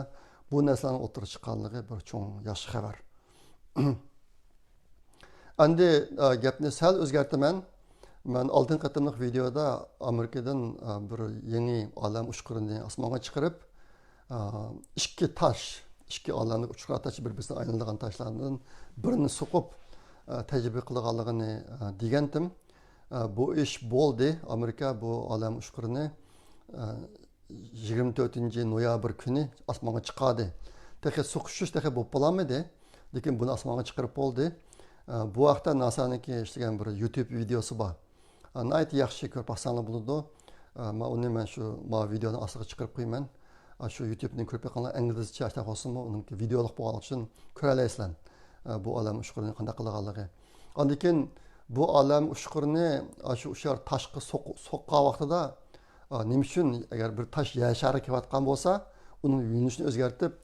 bu narsaning o'tirib chiqqanligi bir cho'ng yaxshi xabar. Endi gapni sal o'zgartiraman. Men oldin qatimliq videoda Amerikadan bir yangi olam uchqurini osmonga chiqarib, ikki olamni uchquratachi bir-birini aylanadigan toshlardan birini so'qib tajriba qilganligini degandim. Bu ish bo'ldi. Amerika bu olam uchqurini 24-noyabr kuni osmonga chiqadi. Texnik so'qishish texnik bo'lib qolamadi, lekin buni osmonga chiqarib bo'ldi. Bu vaqtda NASA'niki ishlagan bir YouTube videosi bor. Nayt yaxshi ko'rib baxsanlar bo'ladi. Men shu videoni ostiga chiqarib qo'yaman. Shu YouTube'ning ko'rib qo'yganlar inglizcha ashta olsinmi, uning videolik bo'lgani uchun ko'ra olasizlar. Bu olam uchqurini qanday qilganligi. Ondan keyin bu olam uchqurini shu o'sha tashqi so'qqan vaqtida nima uchun agar bir tosh yer shariga kelayotgan bo'lsa, uning yo'nalishini o'zgartirib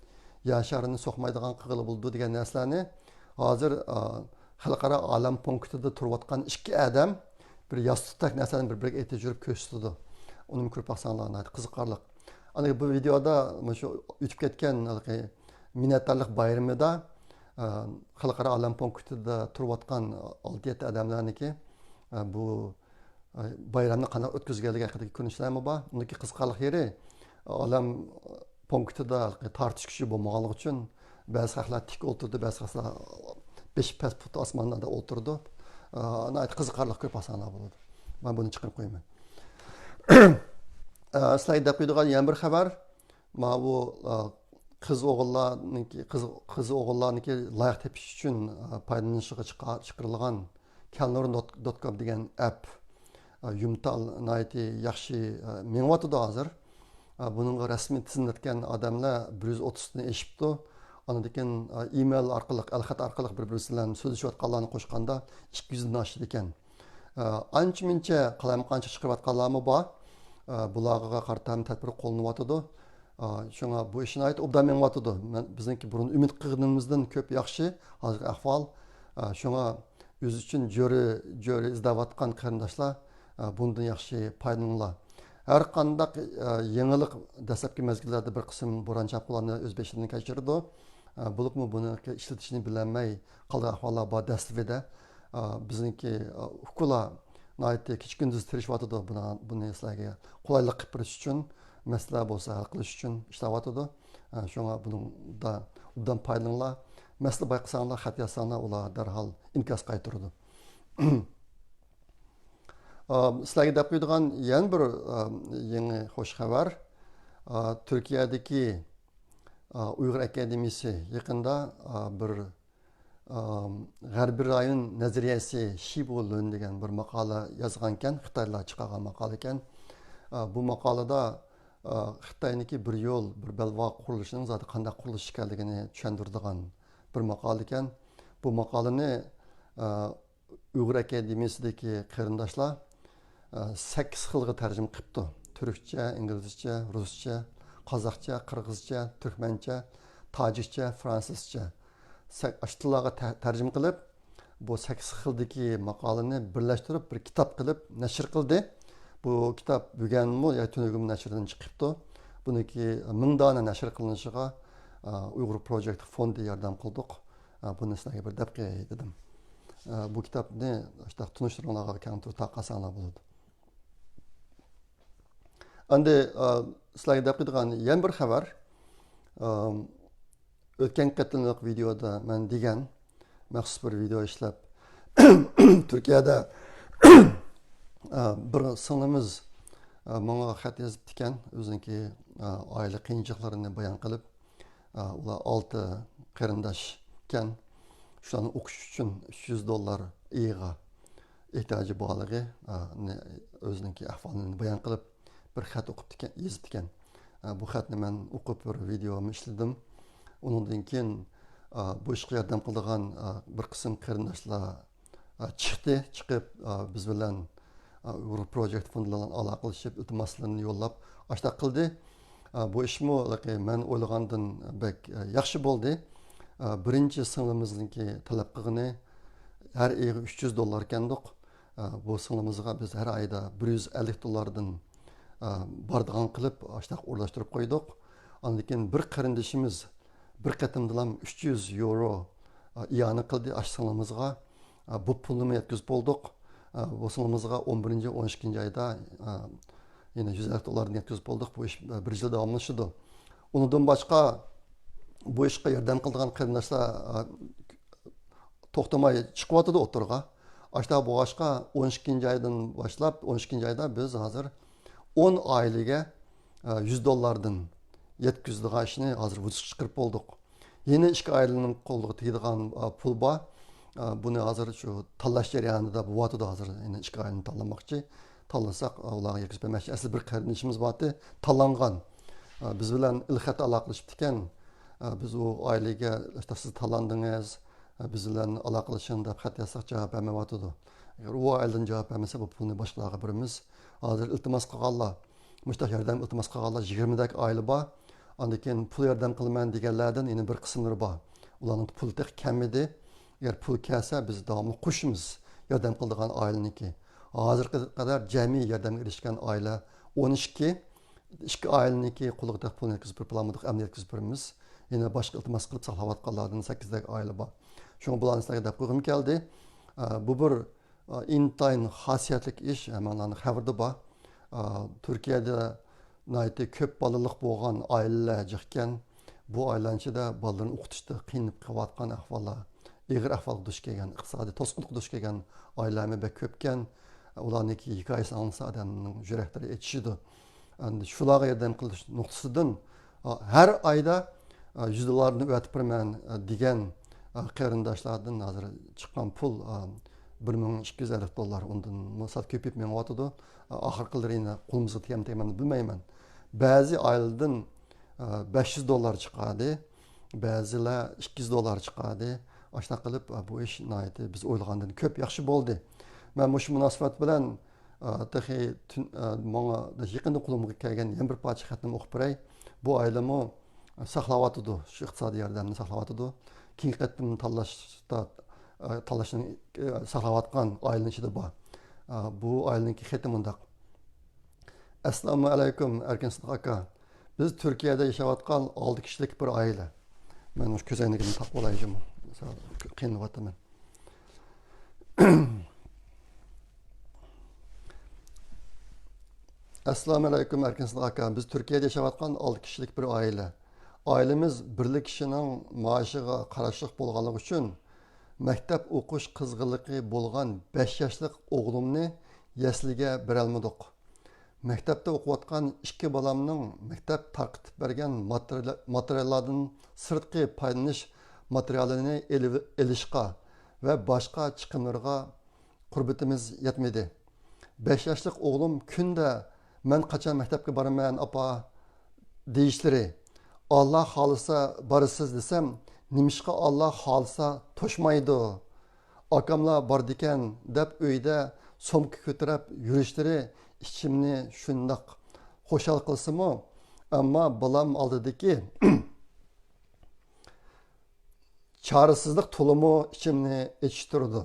yer sharini so'qmaydigan qilib bo'ldi degan narsalarni hozir xalqaro olam punktida turayotgan ikki odam bir yostiqdek narsani bir-biriga aytib yurib ko'rsatdi. Uni ko'rib baxsanlar qiziqarli. Ana bu videoda shu o'tib ketgan minnatdorlik bayramida xalqaro olam punktida turayotgan 6-7 odamlarniki bu bayramni qanday o'tkazganligi haqidagi ko'rinishlarmi bor. Undagi qiziqarli yeri olam punktida tartish kuchi bo'lmaganligi uchun Bazı xalqlar tik o'tirdi, bazı xalqlar 5 fut osmonda o'tirdi. Qiziqarli ko'p asarlar bo'ladi. Men buni chiqarib qo'yaman. Sizlarga deb qo'yadigan yana bir xabar, mana bu qiz o'g'illarniki loyiha tepish uchun foydalanishga chiqarilgan Kelnor.com degan app yumtal nayti yaxshi mengyotidi hozir. Buningga rasmiy tizimlatgan odamlar 130 dan eshibdi. Ondan keyin email orqali, alxat orqali bir-birisi bilan so'zlashayotganlarni qo'shganda 200 dan oshdi ekan. Ancha-muncha qalamqancha chiqayotganlarmi bor. Bularga qarata tadbir qo'llanayotidi. Shunga bu ishni aytib obdan mengyotidi. Bizniki burun umid qilganimizdan ko'p yaxshi hozirgi ahvol. Shunga o'zi uchun jo'ri izlayotgan qarindoshlar bundan yaxshi foydalaninglar. Har qanday yangilik dastlabki mezgillarda bir qism bo'ron chaquvlarni o'z beshidan kechirdi. Bo'libmi buni ishlatishni bilmay qolgan ahvollar bor dastlabida. Bizniki hukumatlar naytda kechkunduz tirishyotidi buni sizlarga qulaylik qilib berish uchun, masala bo'lsa hal qilish uchun ishlayotidi. Shunga bundan foydalaninglar. Masala bayqasanglar, xat yozsanglar, ular darhol inkos qaytaradi. Sizlarga deb qo'yadigan yana bir yangi xush xabar. Turkiyadagi Uyg'ur akademiyasi yaqinda bir G'arbiy rayon nazariyasi Shibulun degan bir maqola yozgan ekan, Xitoylar chiqargan maqola ekan. Bu maqolada Xitoyniki bir yo'l, bir balvoq qurilishining zoti qanday qurilish ekanligini tushuntiradigan bir maqola ekan. Bu maqolani Uyg'ur akademiyasidagi qarindoshlar 8 xilga tarjima qilibdi. Turkcha, inglizcha, ruscha, qozoqcha, qirg'izcha, turkmancha, tojikcha, fransuzcha. 8 tillarga tarjima qilib, bu 8 xildagi maqolani birlashtirib bir kitob qilib nashr qildi. Bu kitob bugunmi yoki tunugum nashridan chiqibdi. Buniki 1000 dona nashr qilinishiga Uyg'ur Project fondi yordam qildik. Buni sizlarga bir deb qo'yay dedim. Bu kitobni işte tunishtiringlarga kantor taqasanglar bo'ladi. Endi sizlarga deb qo'yadigan yana bir xabar. O'tgan qatimliq videoda men degan maxsus bir video ishlab Turkiyada bir singlimiz menga xat yozib ekan, o'ziniki oila qiyinchiliklarini bayon qilib, ular 6 qarindosh ekan. Şuanı okuş için $300 iyiga ihtiyacı borligi o'zininki ahvolini bayon qilib bir xat o'qib ekan, yozib ekan. Bu xatni men o'qib bir videomi ishladim. Undan keyin bu ishga yordam qiladigan bir qism qarindoshlar chiqib biz bilan Uyg'ur Project fondi bilan aloqalashib iltimoslarni yo'llab ashta qildi. Bu ishmi men o'ylagandan bek yaxshi bo'ldi. Birinchi singlimizniki talab qilgani har oy $300 ekandik. Bu singlimizga biz har oyda $150 bardigan qilib ashtaq o'rlashtirib qo'ydik. Ondan keyin bir qarindoshimiz bir qatimdan €300 iyona qildi singlimizga. Bu pulni yetkazib bo'ldik. Bu singlimizga 11-12 oyda yana $150 yetkazib bo'ldik. Bu ish bir yil davomlashdi. Undan boshqa bu ishga yordam qilgan qarindoshlar to'xtamay chiqyotdi o'tirga. Ashta bu boshqa 12 oydan boshlab 12 oyda biz hozir 10 oilaga $100 yetkazadigan ishni hozir vujudga chiqarib bo'ldik. Yana 2 oilaning qo'liga tegadigan pul bor. Buni hozir shu tanlash jarayonida bo'lyapti hozir. Yana 2 oilani tanlamoqchi. Tanlasak ularga yetkazmoqchi. Asli bir qarindoshimiz bordi, tanlangan. Biz bilan ilxat aloqalashib ekan. Biz o ailege işte siz talandınız, biz bilen aloqalashing deb xat yazsak javob bermayotdi. Agar u ailedan javob bermasa bu pulni boshqalarga beramiz. Hozir iltimos qilganlar, mushtaq yordam iltimos qilganlar 20 dak oila bor. Ondan keyin pul yordam qilaman deganlardan yana bir qismlari bor. Ularning puli tek kam edi. Agar pul kelsa biz davomli qo'shimiz yordam qiladigan oilaniki. Hozirga qadar jami yordamga erishgan oila 12. 2 oilaniki qo'liga pul yetkazib beramiz, amniyat yetkazib beramiz. Yine başka iltimas qilib saqlayotganlardan 8 oila bor. Shunga bularni sizlarga deb qo'ygim keldi. Bu bir intayin xosiyatli ish, manlarni xabarda bor. Turkiyada nayte ko'p balaliq bo'lgan oilalar jiqkan. bu aylanchida bolalarni o'qitishda qiynalib qolayotgan ahvollar, ig'ir ahvolga duch kelgan, iqtisodiy to'sqinlikqa duch kelgan oilalarni bek ko'pkan, ularniki hikoyasini anglasa odamning yuraklari etishidi. Endi shularga yordam qilish nuqtasidan har oyda $100 o'tib birman degan qarindoshlardan hozir chiqqan pul $1250, undan misol ko'payib menyotidi. Oxirgilarini qo'limizga tegmayman bilmayman. Ba'zi oylardan $500 chiqadi, ba'zilar $200 chiqadi. Ashna qilib bu ish nihoyatda biz o'ylagandan ko'p yaxshi bo'ldi. Men shu munosabat bilan menga yaqinda qo'limga kelgan yana bir parcha xatni o'qib beray. Bu oilami saqlayotidi, shu iqtisodiy yordamni saqlayotidi. Keyingi qatim tanlashni saqlayotgan oilaning ichida bor. Bu oilaniki xati mundaq. Assalomu alaykum Erkinson aka. Biz Turkiyada yaşayotgan 6 kishilik bir oila. Men o'sha ko'zoynagimni taqib olayjim. Qiynalatyapman. Assalomu alaykum Erkinson aka. Biz Turkiyada yaşayotgan 6 kishilik bir oila. Ailemiz birlik kishining maoshiga qarashliq bo'lganligi uchun maktab o'qish qizg'inligi bo'lgan 5 yoshlik o'g'limni yasliga berolmadik. Maktabda o'qiyotgan 2 bolamning maktab tarqitib bergan materiallardan sirtqi foydalanish materialini elishqa va boshqa chiqimlarga qurbatimiz yetmedi. 5 yoshlik o'g'lim kunda men qachon maktabga boraman apa deyishlari. Allah xolisa borasiz desam, nimishqa Allah xolisa to'shmaydi. Akamlar bor ekan deb uyda somka ko'tarib yurishlari içimni shundoq xo'shal qilsimi, ammo bolam oldidagi chorasizlik to'limi içimni echishtirdi.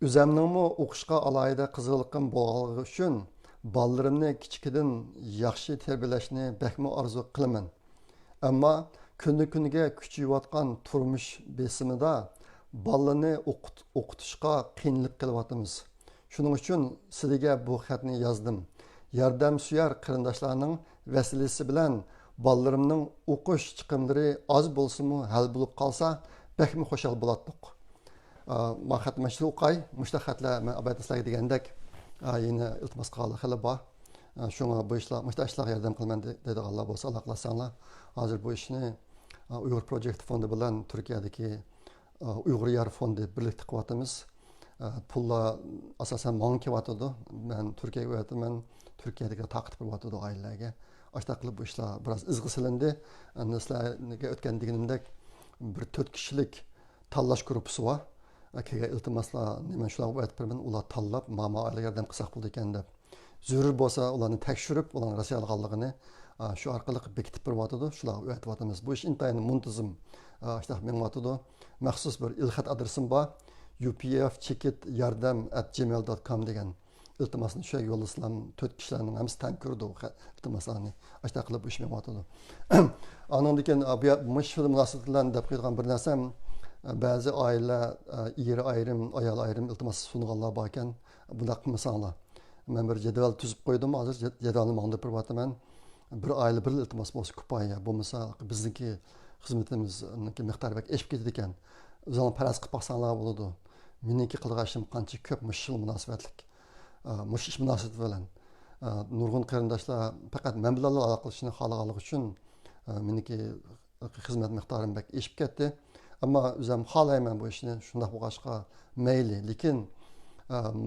O'zimningmi o'qishga alohida qiziqligim bo'lganligi uchun bolalarimni kichikidan yaxshi tarbiyalashni bakmi orzu qilaman. Ammo kunga kuchayotgan turmush besimida bolalarni o'qitishga qiynalib kelyapmiz. Shuning uchun sizga bu xatni yozdim. Yordamsuyar qarindoshlarning vasilasi bilan bolalarimning o'qish chiqimlari oz bo'lsa-mu hal bo'lib qolsa, bakmi xo'shal bo'lardik. Men xatni shu o'qay, mushta xatlar men abaytislarga degandek, yine iltimos qilib bor. Şuna bu işler, mushta ishlar yordam qilaman deydiganlar bo'lsa, Alloh qilsanglar, hozir bu ishni Uyg'ur Project fondi bilan Turkiyadagi Uyg'ur Yar fondi birlikda qilyapmiz. Pullar asosan menga kelyotidi. Men Turkiyaga o'taman, Turkiyadagi taqib qilyotidi oilalarga. Ashta qilib bu ishlar biroz izg'i silindi. Sizlarga o'tgan deganimdek bir 4 kishilik tanlash guruhi bor. Kelgan iltimoslar nima shularga o'tib beraman, ular tanlab, mama oilaga yordam qilsak bo'ldi ekan deb. Zürür bo'lsa, ularni tekshirib, ularning Rossiya olganligini shu orqali bekitib beryotidi. Shularga o'tyapmiz. Bu ish intayin muntazam ishda menyotidi. Maxsus bir ilxat adresim bor. upfchekit@gmail.com degan iltimosni shu yo'llasam 4 kishilarning hammasi tan ko'rdi u iltimoslarni. Ashta qilib ish menyotidi. Andan keyin bu mushul munosabat bilan deb qo'ygan bir narsam, ba'zi oilalar eri ayrim, ayol ayrim iltimos sunganlar bor ekan, buni qilmasanglar. Men bir jadval tuzib qo'ydim, hozir jadvalni mangdib beryapman. Bir oila bir iltimos bo'lsa kifoya, bo'lmasa bizniki xizmatimizniki miqdori bak eshib ketadi ekan. O'zinglar faraz qilib baqsanglar bo'ladi. Meniki qilg'ashim qancha ko'p mushul munosabatlik. Mush munosabat bilan nurg'un qarindoshlar faqat men bilan aloqa qilishni xohlaganligi uchun meniki xizmat miqdorim bak eshib ketdi. Ammo o'zim xohlayman bu ishni shunday bo'lg'achqa mayli, lekin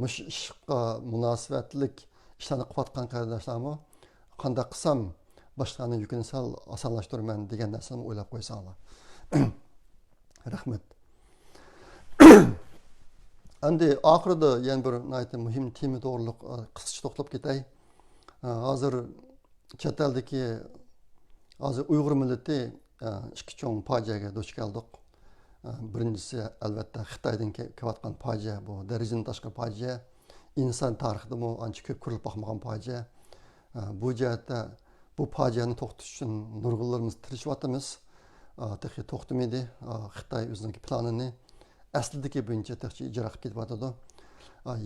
mush ishqa munosabatlik ishlarni qilayotgan qarindoshlarmi qanday qilsam boshqani yukini sal osonlashtiraman degan narsani o'ylab qo'ysanglar. Rahmat. Endi oxirida yana bir muhim tema to'g'riliq qisqacha to'xtalib ketay. Hozir chet eldagi Uyg'ur millati ikki cho'ng fojiaga duch keldik. Birinchisi albatta Xitoydan kelayotgan fojia, bu darajadan tashqari fojia. İnsan tarixida ancha ko'p ko'rilib boqmagan fojia. Bu jihatda bu fojiani to'xtatish uchun nurg'unlarimiz tirishyapmiz. Texi to'xtamaydi. Xitoy o'zining planini aslidagi bo'yicha texchi ijro qilib ketyapti.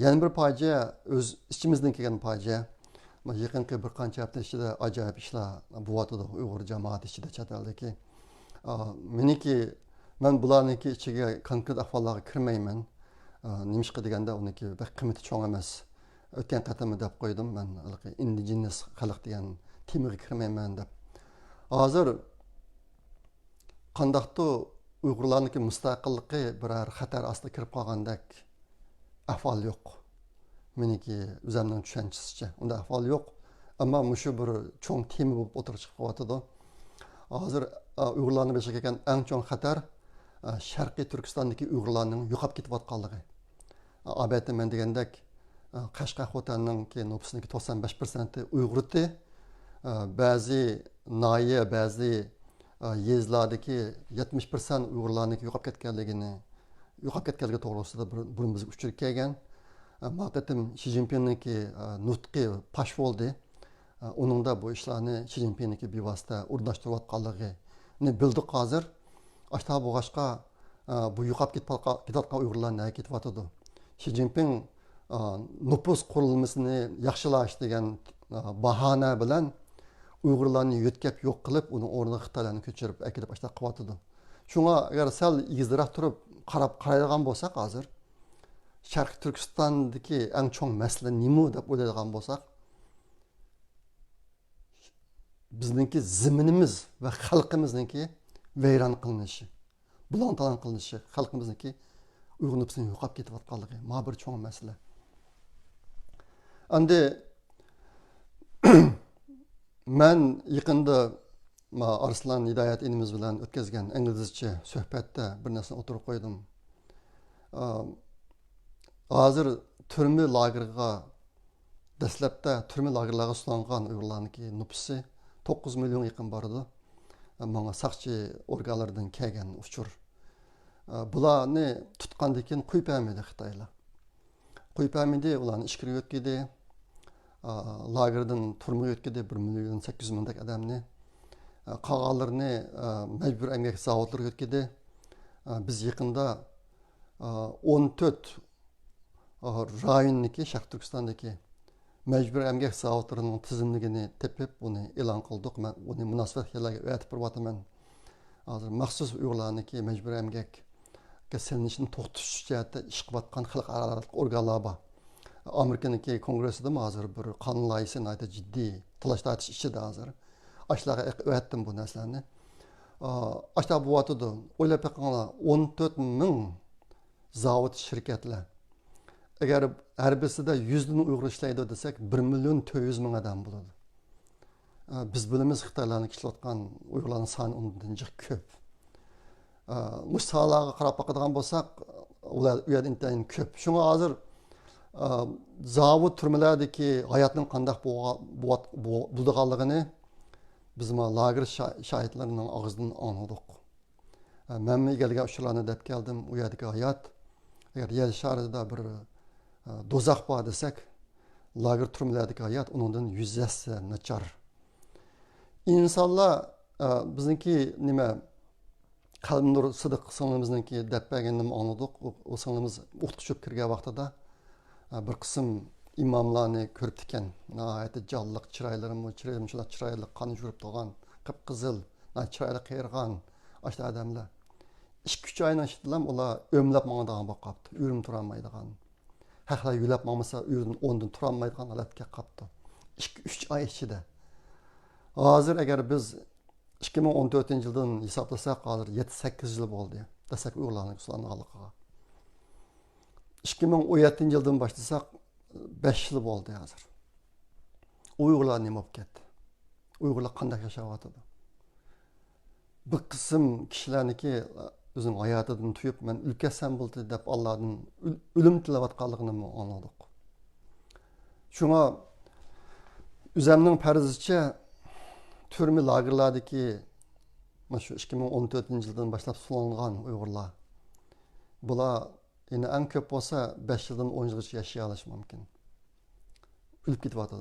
Yana bir fojia o'z ichimizdan kelgan fojia. Yaqinqi bir qancha hafta ichida ajoyib ishlar bo'lyapti Uyg'ur jamoati ichida chet eldagi. meniki men bularniki ichiga konkret ahvollarga kirmayman. Nimishqa deganda uniki bir qiymati cho'ng emas. O'tgan qatamda deb qo'ydim men indigenous xalq degan temaga kirmayman deb. Hozir qandaqdir Uyg'urlarniki mustaqilligi biror xatar ostida kirib qolgandek ahvol yo'q. Meniki o'zimning tushunchasicha unda ahvol yo'q. Ammo mushu bir cho'ng tema bo'lib o'tirib chiqib qoladi. Hozir Uyg'urlarning beshiga kelgan eng cho'ng xatar Sharqiy Turkistondagi Uyg'urlarning yo'qolib ketayotganligi. Albatta men degandek Qashqar Xotanninki nüfusunun 95% Uyg'urti, ba'zi nahiye, ba'zi yezlardagi 70% Uyg'urlarniki yo'qolib ketganligi to'g'risida biz uchirib kelgan. Maqatim Xi Jinping'ninki nutqi pash bo'ldi. Uningda bu ishlarni Xi Jinping'ninki bevosita o'rnashtirayotganligini bildik hozir. Ashta bo'g'ashqa bu yo'qolib ketayotgan Uyg'urlarni ketyapti. Xi Jinping nüfus qurilmasini yaxshilash degan bahona bilan Uyg'urlarni yo'tkab yo'q qilib, uni o'rniga Xitoylarni ko'chirib akilib ashta qilyapti. Shunga agar sal izdiroq turib qaraydigan bo'lsak hozir Sharqiy Turkistondagi eng cho'ng masala nima deb o'ylaydigan bo'lsak, bizningki ziminimiz va xalqimizningki vayron qilinishi, bulantalan qilinishi, xalqimizningki Uyg'ur nüfusining yo'qolib ketayotganligi ma bir cho'ng masala. Endi men yaqinda Arslan Hidoyat inimiz bilan o'tkazgan inglizcha suhbatda bir narsani o'tirib qo'ydim. Hozir turma lagerga dastlabda turma lagerlarga so'langan Uyg'urlarniki nüfusi 9 milyon yaqin bor edi. Menga saqchi organlaridan kelgan uchur. Bularni tutgandan keyin qo'yib bermadi Xitoylar. Qo'yib bermadi, ularni ishga yo'tkadi. Lagerdan turmaga yo'tkadi 1 milyon 800 mingdak odamni. Qolganlarini majbur emgak zavodlarga yo'tkadi. Biz yaqinda 14 rayonniki Sharq Turkistondagi majbur emgak zavodlarining tizimligini tepib uni e'lon qildik. Men uni munosabat yerlarga o'tib boryapman. Hozir maxsus Uyg'urlarniki majbur emgak silinishini to'xtatish jihatda ish qilayotgan xalqaro organlar bor. Amerikaniki kongressida hozir bir qonun loyihasini ayta jiddiy talash tortish ichida hozir. Ashlarga o'tdim bu narsalarni. Ashlar bo'lyapti. O'ylab baqqanlar 14 ming zavod shirkatlar. Agar har birisida 100 dan Uyg'ur ishlaydi desak 1 milyon 400 ming odam bo'ladi. Biz bilamiz Xitoylarning ishlayotgan Uyg'urlarning soni undan jiq ko'p. Musalarga qarab bakadigan bo'lsak, ular u yerda intayin ko'p. Shunga hozir zavod turmalardagi hayotning qanday bo'lganligini biz lager shohidlarining og'zidan angladik. Men egalga shularni deb keldim. U yerdagi hayot agar yer sharida bir do'zax bor desak, lager turmalardagi hayot undan 100 yassa nachar. İnsanlar bizniki nima Qalbinur Sidiq singlimizniki deb berganini angladik. O singlimiz o'qitishib kirgan vaqtida bir qism imomlarni ko'rib ekan. Nihoyatda jonliq chiroyli qon yurib turgan, qip-qizil, chiroyli qiyirgan ashta odamlar. 2-3 oydan ishtilam ular o'mlab mangadigan bo'lib qolibdi. O'rim tura olmaydigan. Haqlar yulab mangmasa o'rnidan o'rnidan tura olmaydigan holatga qolibdi. 2-3 oy ichida. Hozir agar biz 2014-yildan hisoblasak, hozir 7-8 yil bo'ldi. Desak Uyg'urlarning sulanganligiga. 2017-yildan boshlasak 5 yil bo'ldi hozir. Uyg'urlar nima bo'lib ketdi? Uyg'urlar qanday yashayapti? Bir qism kishilarniki o'zining hayotidan tuyib, men ulkasam bo'ldi deb Allohdan o'lim tilayotganligini angladik. Shunga o'zimning farzicha turma lagerlardagi shu 2014-yildan boshlab sulangan Uyg'urlar bular yine en köp bo'lsa 5 yildan 10 yilgacha yashay olishi mumkin. O'lib ketyapti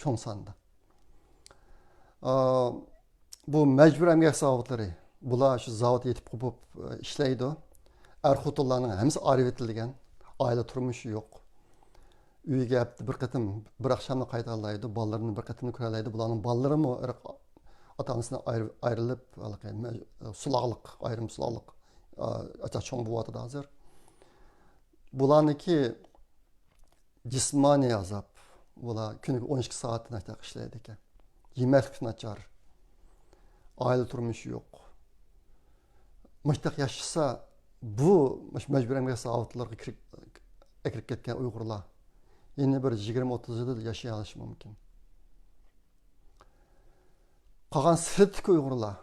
cho'ng sonda. Bu majbur emgak zavodlari, bular shu zavod yetib qo'yib ishlaydi. Er-xotinlarning hammasi arib etilgan, oila turmushi yo'q. Uyga bir qatim bir akşamda qaytarlaydi, bolalarni bir qatim ko'ralaydi. Bularning bolalari ата-анасынан айрылып, сулaqlıq, ayrım sulaqlıq açaq çoğ bulatıdı hazır. Bularniki jismani azap. Bular günlük 12 saatini açaq işləyirdi ekan. Yeməklik naçar. Aile turmuşu yok. Müştaq yaşasa bu mecbur emgak sağlıklarga kirib ketken Uygurlar yeni bir 20-30 yılda yaşay alishi mumkin. Qolgan sirtdagi Uygurlar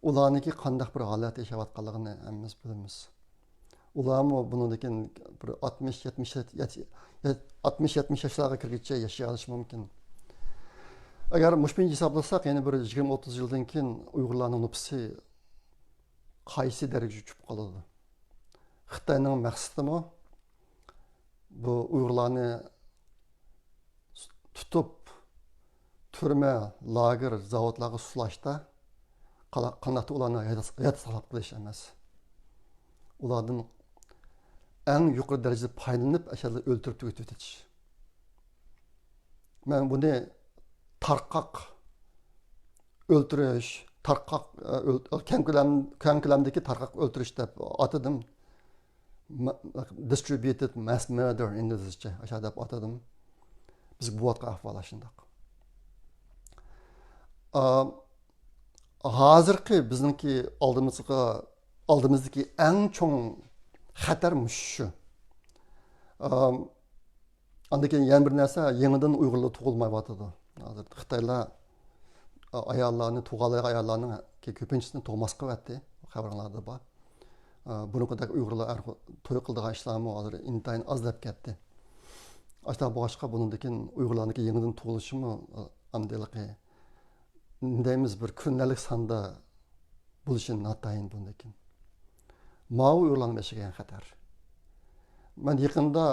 ularniki qandaq bir holat yashayotganligini hammamiz bilamiz. Ularmi bundan bir 60-70 yoshlarga kirguncha yaşay alishi mumkin. Agar mushbin hisoblasak, yana bir 20-30 yildan keyin Uygurlarning nüfusi qaysi darajaga tushib qoladi? Xitoyning maqsadimi bu Uygurlarni tutib turma, lager, zavodlarga sulashda qanday ularni hayot saqlab qilish emas. Ulardan eng yuqori darajada foydalanib, ashadda o'ltirib tugatish. Men buni tarqaq o'ltirish, tarqaq keng ko'lamdagi tarqaq o'ltirish deb atadim. Distributed mass murder ingilizcha aşağı deb atadim. Biz bu vatqa ahvol shundoq. Hozirgi bizniki oldimizdagi eng cho'ng xatar shu. Ondan keyin yana bir narsa, yangidan Uyg'urlar tug'ilmayotdi. Hozir Xitoylar ayollarni, tug'alagan ayollarning ko'pinchisini tug'mas qilyapti. Xabarlarda bor. Bunu kadar Uygurlar to'y qildigan ishlarmi hozir intayin ozlab ketdi. Ashta boshqa buningdagi Uygurlarniki yangidan tug'ilishimi amdiliqi deymiz bir kundalik sonda bo'lishi notayin bundakin. Ma'u Uygurlarning beshiga xatar. Men yaqinda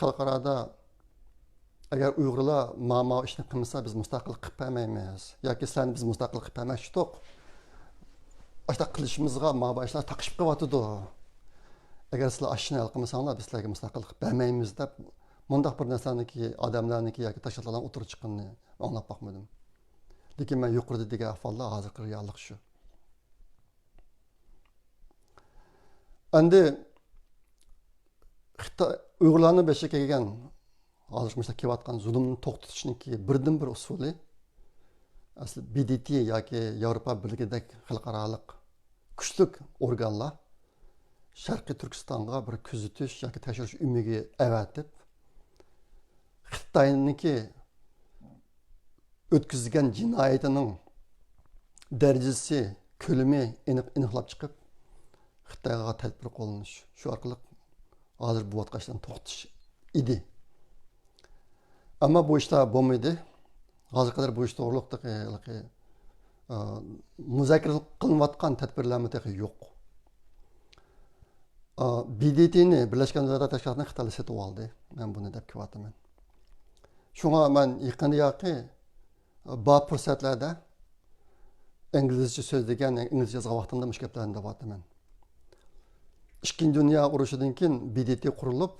xalqarada agar Uygurlar ma'ma ishni qilmasa biz mustaqil qilib bermaymiz yoki sizlarni biz mustaqil qilib bermoqchidik. Ashta qilishimizga ma'ba ishlar taqishib qo'yatdi. Agar sizlar ashni hal qilmasanglar biz sizlarga mustaqillik bermaymiz deb mundaq bir narsaniki odamlarniki yoki tashkilotlardan o'tirib chiqqanini anglab boqmadim. Lekin men yuqorida degan ahvollar hozirgi reallik shu. Endi Xitoy Uyg'urlarning beshiga kelgan hozir mana kelayotgan zulmni to'xtatishning birdan bir usuli asli BDT yoki Yevropa Birligidek xalqaro kuchlik organlar Sharqiy Turkistonga bir kuzatish yoki tekshirish umiga avatib Xitoyniki o'tkazgan jinoyatining darajasi, ko'lami aniqlab chiqib Xitoyga tadbir qo'llanish. Shu orqali hozir bu vatqashlarni to'xtatish edi. Ammo bu ishlar bo'lmaydi. Hozir qadar bu ish to'g'riliqdagi muzokara qilinayotgan tadbirlarmi yo'q. BDTni Birlashgan Davlatlar Tashkilotining Xitoy setib oldi. Men buni deb kelyapman. Shunga men yaqin yoqi bor fursatlarda inglizcha so'zlagan, inglizcha yozgan vaqtimda mush gaplarni deyapman. Ikkinchi dunyo urushidan keyin BDT qurilib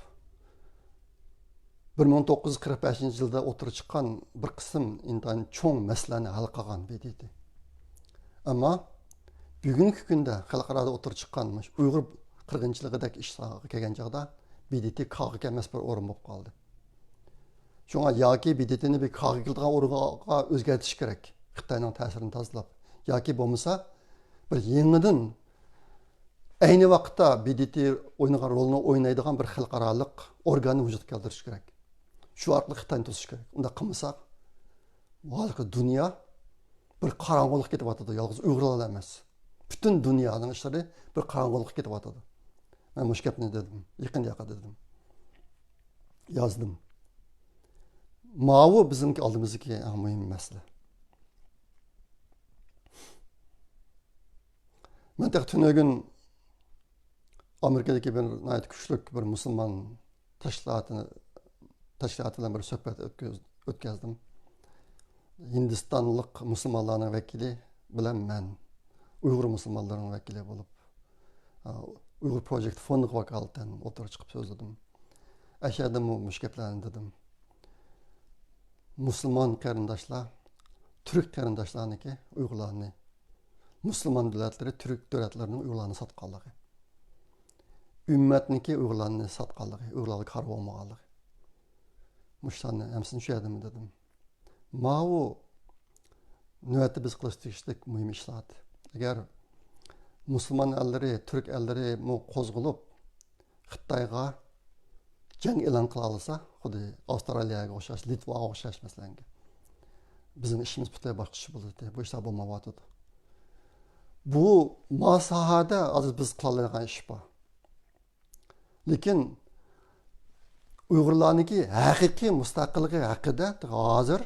1945 yılda oturup çıkan bir kısım intan çoğun meselelerini hal qilgan BDT. Ama bugünkü günde xalqarada oturup çıkanmış Uyghur qirg'inchiligidagi ishlarga kelgan chog'da BDT qog'i emas bir o'rin bo'lib qoldi. Shunga yoki BDTni bir qog'i qilgan o'ringa o'zgartirish kerak. Xitoyning ta'sirini tozalab yoki bo'lmasa bir yangidan ayni vaqtda BDT o'ynagan rolni o'ynaydigan bir xalqaro organni vujudga keltirish kerak. Şu orqali Xitoyni to'sish kerak. Unda qilmasak, hozirgi dunyo bir qorong'ulik ketyapti, yolg'iz Uyg'urlar emas. Butun dunyoning ishlari bir qorong'ulik ketyapti. Men mush gapni dedim, yaqin yoqda dedim. Yozdim. Mavu bizimki oldimizdagi eng muhim masala. Men taqtunagin Amerikadagi bir nayt kuchli bir musulmon tashkilotida bir suhbat o'tkazdim. Hindistonlik musulmonlarning vakili bilan men Uyg'ur musulmonlarining vakili bo'lib Uyg'ur Project fondiga vakolatdan o'tirib chiqib so'zladim. Ashadimmi mush gaplarni dedim. Musulmon qarindoshlar Türk qarindoshlarniki Uyg'urlarni, musulmon davlatlari Türk davlatlarining Uyg'urlarni sotganligi. Ümmetniki Uyg'urlarni sotganligi, Uyg'urlarga qarab olmaganligi. Muşlarni hamsini shu yerda dedim. Ma'u növbətdə biz qilish tegishlik muhim ishlardi. Agar musulmon ellari, Türk ellari qo'zg'alib Xitoyga jang e'lon qila olsa, xuddi Avstraliyaga o'xshash, Litvaga o'xshash masalan, bizim ishimiz butunlay boshqacha bo'ladi. Bu ishlar bo'lmayotdi. Bu masahada aziz biz qila oladigan ish bor. Lekin Uyg'urlarniki haqiqiy mustaqilligi haqida hozir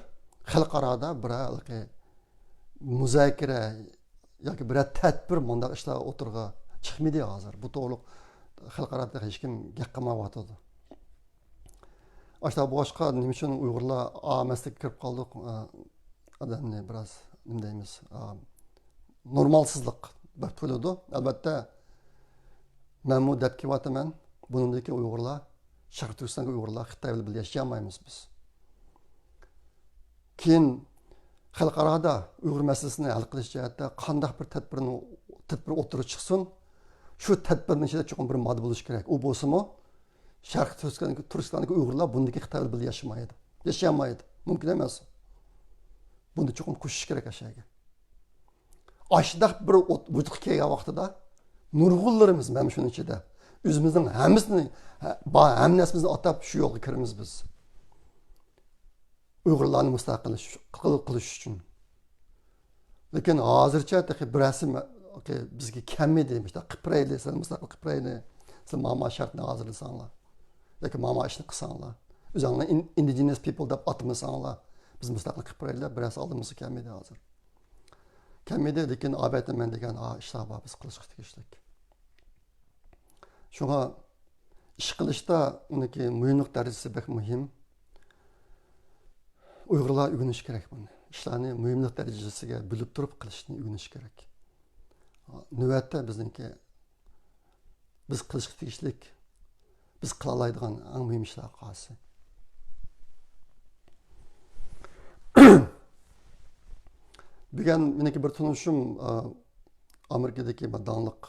xalqaroda bir muzokara yoki bir tadbir bunday ishlar o'tirg'a chiqmaydi hozir. Bu to'liq xalqaroda hech kim gap qilmayotdi. Aşağı boşqa nima uchun Uyg'urlar amaslikka kirib qoldik? Adamni biroz nima deymiz? Normalsizlik bir bo'ladi. Albatta men bu deb kelyapman. Buningdagi Uyg'urlar, Sharq Turkistonga Uyg'urlar Xitoy bilan birga yashamaymiz biz. Keyin xalqaroda Uyg'ur masalasini hal qilish jihatda qanday bir tadbir o'tirib chiqsin, shu tadbirning ichida cho'qim bir model bo'lish kerak. U bo'lsa-mu Sharq Turkistondagi Uyg'urlar bundagi Xitoy bilan birga yashamaydi. Yashamaydi. Mumkin emas. Bunda cho'qim qo'shish kerak ashaga. Ashdaq bir vujudga kelgan vaqtida nurg'unlarimiz mana shuning ichida o'zimizning hammasimizni atab shu yo'lga kiramiz biz. Uyg'urlarni mustaqil qilish uchun. Lekin hozircha birasi bizga kamidi, qiprayli, sen mustaqil qiprayli, sen mama shartni hozirlasanglar. Yoki mama ishni qilsanglar. O'zinglar indigenous people deb atmasanglar, biz mustaqil qiprayli, birasi oldimizga kamidi hozir. Kamidi, lekin albatta men degan ishlar bor biz qilish tegishlik. Shunga ish qilishda uniki muhimlik darajasi bek muhim. Uyg'urlar o'rganish kerak buni. Ishlarni muhimlik darajasiga bilib turib qilishni o'rganish kerak. Navbatda bizniki biz qilish tegishlik, biz qila oladigan eng muhim ishlar qolsa. Bugun meniki bir tanishim Amerikadagi danliq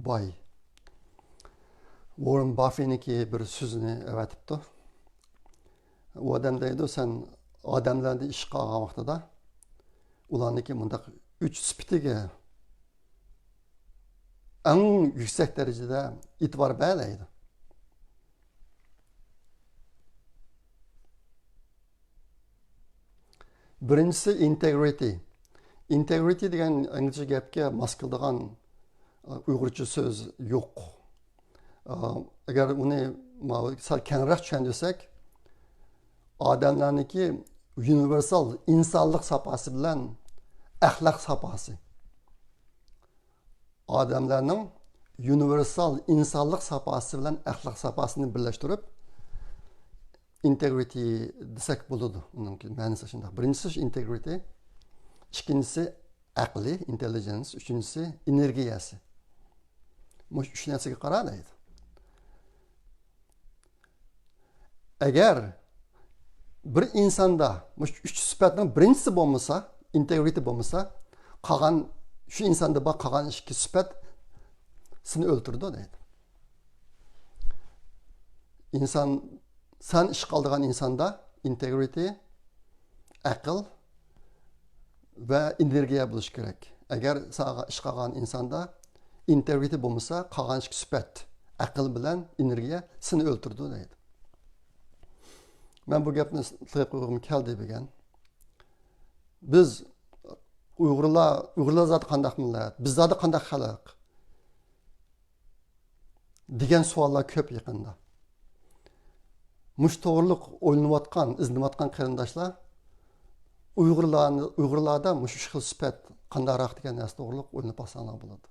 boy Warren Buffett'niki bir so'zini aytibdi. U odam deydi, sen odamlarni ish qilgan vaqtida ularniki bundaq 3 sifatiga eng yuksak darajada e'tibor beradi. Birinchisi integrity. Integrity degan inglizcha gapga mos keladigan uyg'urcha so'z yo'q. Agar uni sal kengroq tushuntirsak, odamlarniki universal insonlik safhasi bilan axloq safhasi. Odamlarning universal insonlik safhasi bilan axloq safhasini birlashtirib integrity desak bo'ladi. Uning ma'nosi shunday. Birinchisi integrity, ikkinchisi aqli, intelligence, uchinchisi energiyasi. Bu uch narsaga qaraydi. Agar bir insonda bu uch sifatning birinchisi bo'lmasa, integrity bo'lmasa, qolgan shu insonda bor qolgan ikki sifat seni o'ltirdi deydi. İnsan sen ish qiladigan insonda integrity, aql va energiya bo'lishi kerak. Agar sana ish qilgan insonda integrity bo'lmasa, qolgan ikki sifat aql bilan energiya seni o'ltirdi deydi. Ben bu gapni tilga qo'ygim keldi degan. Biz Uyg'urlar zot qanday millat, biz zot qanday xalq degan savollar ko'p yaqinda. Mush to'g'riliq o'ylanayotgan, izlanayotgan qarindoshlar Uyg'urlarda mush xil sifat qandayroq degan narsa to'g'riliq o'ylanib olsanglar bo'ladi.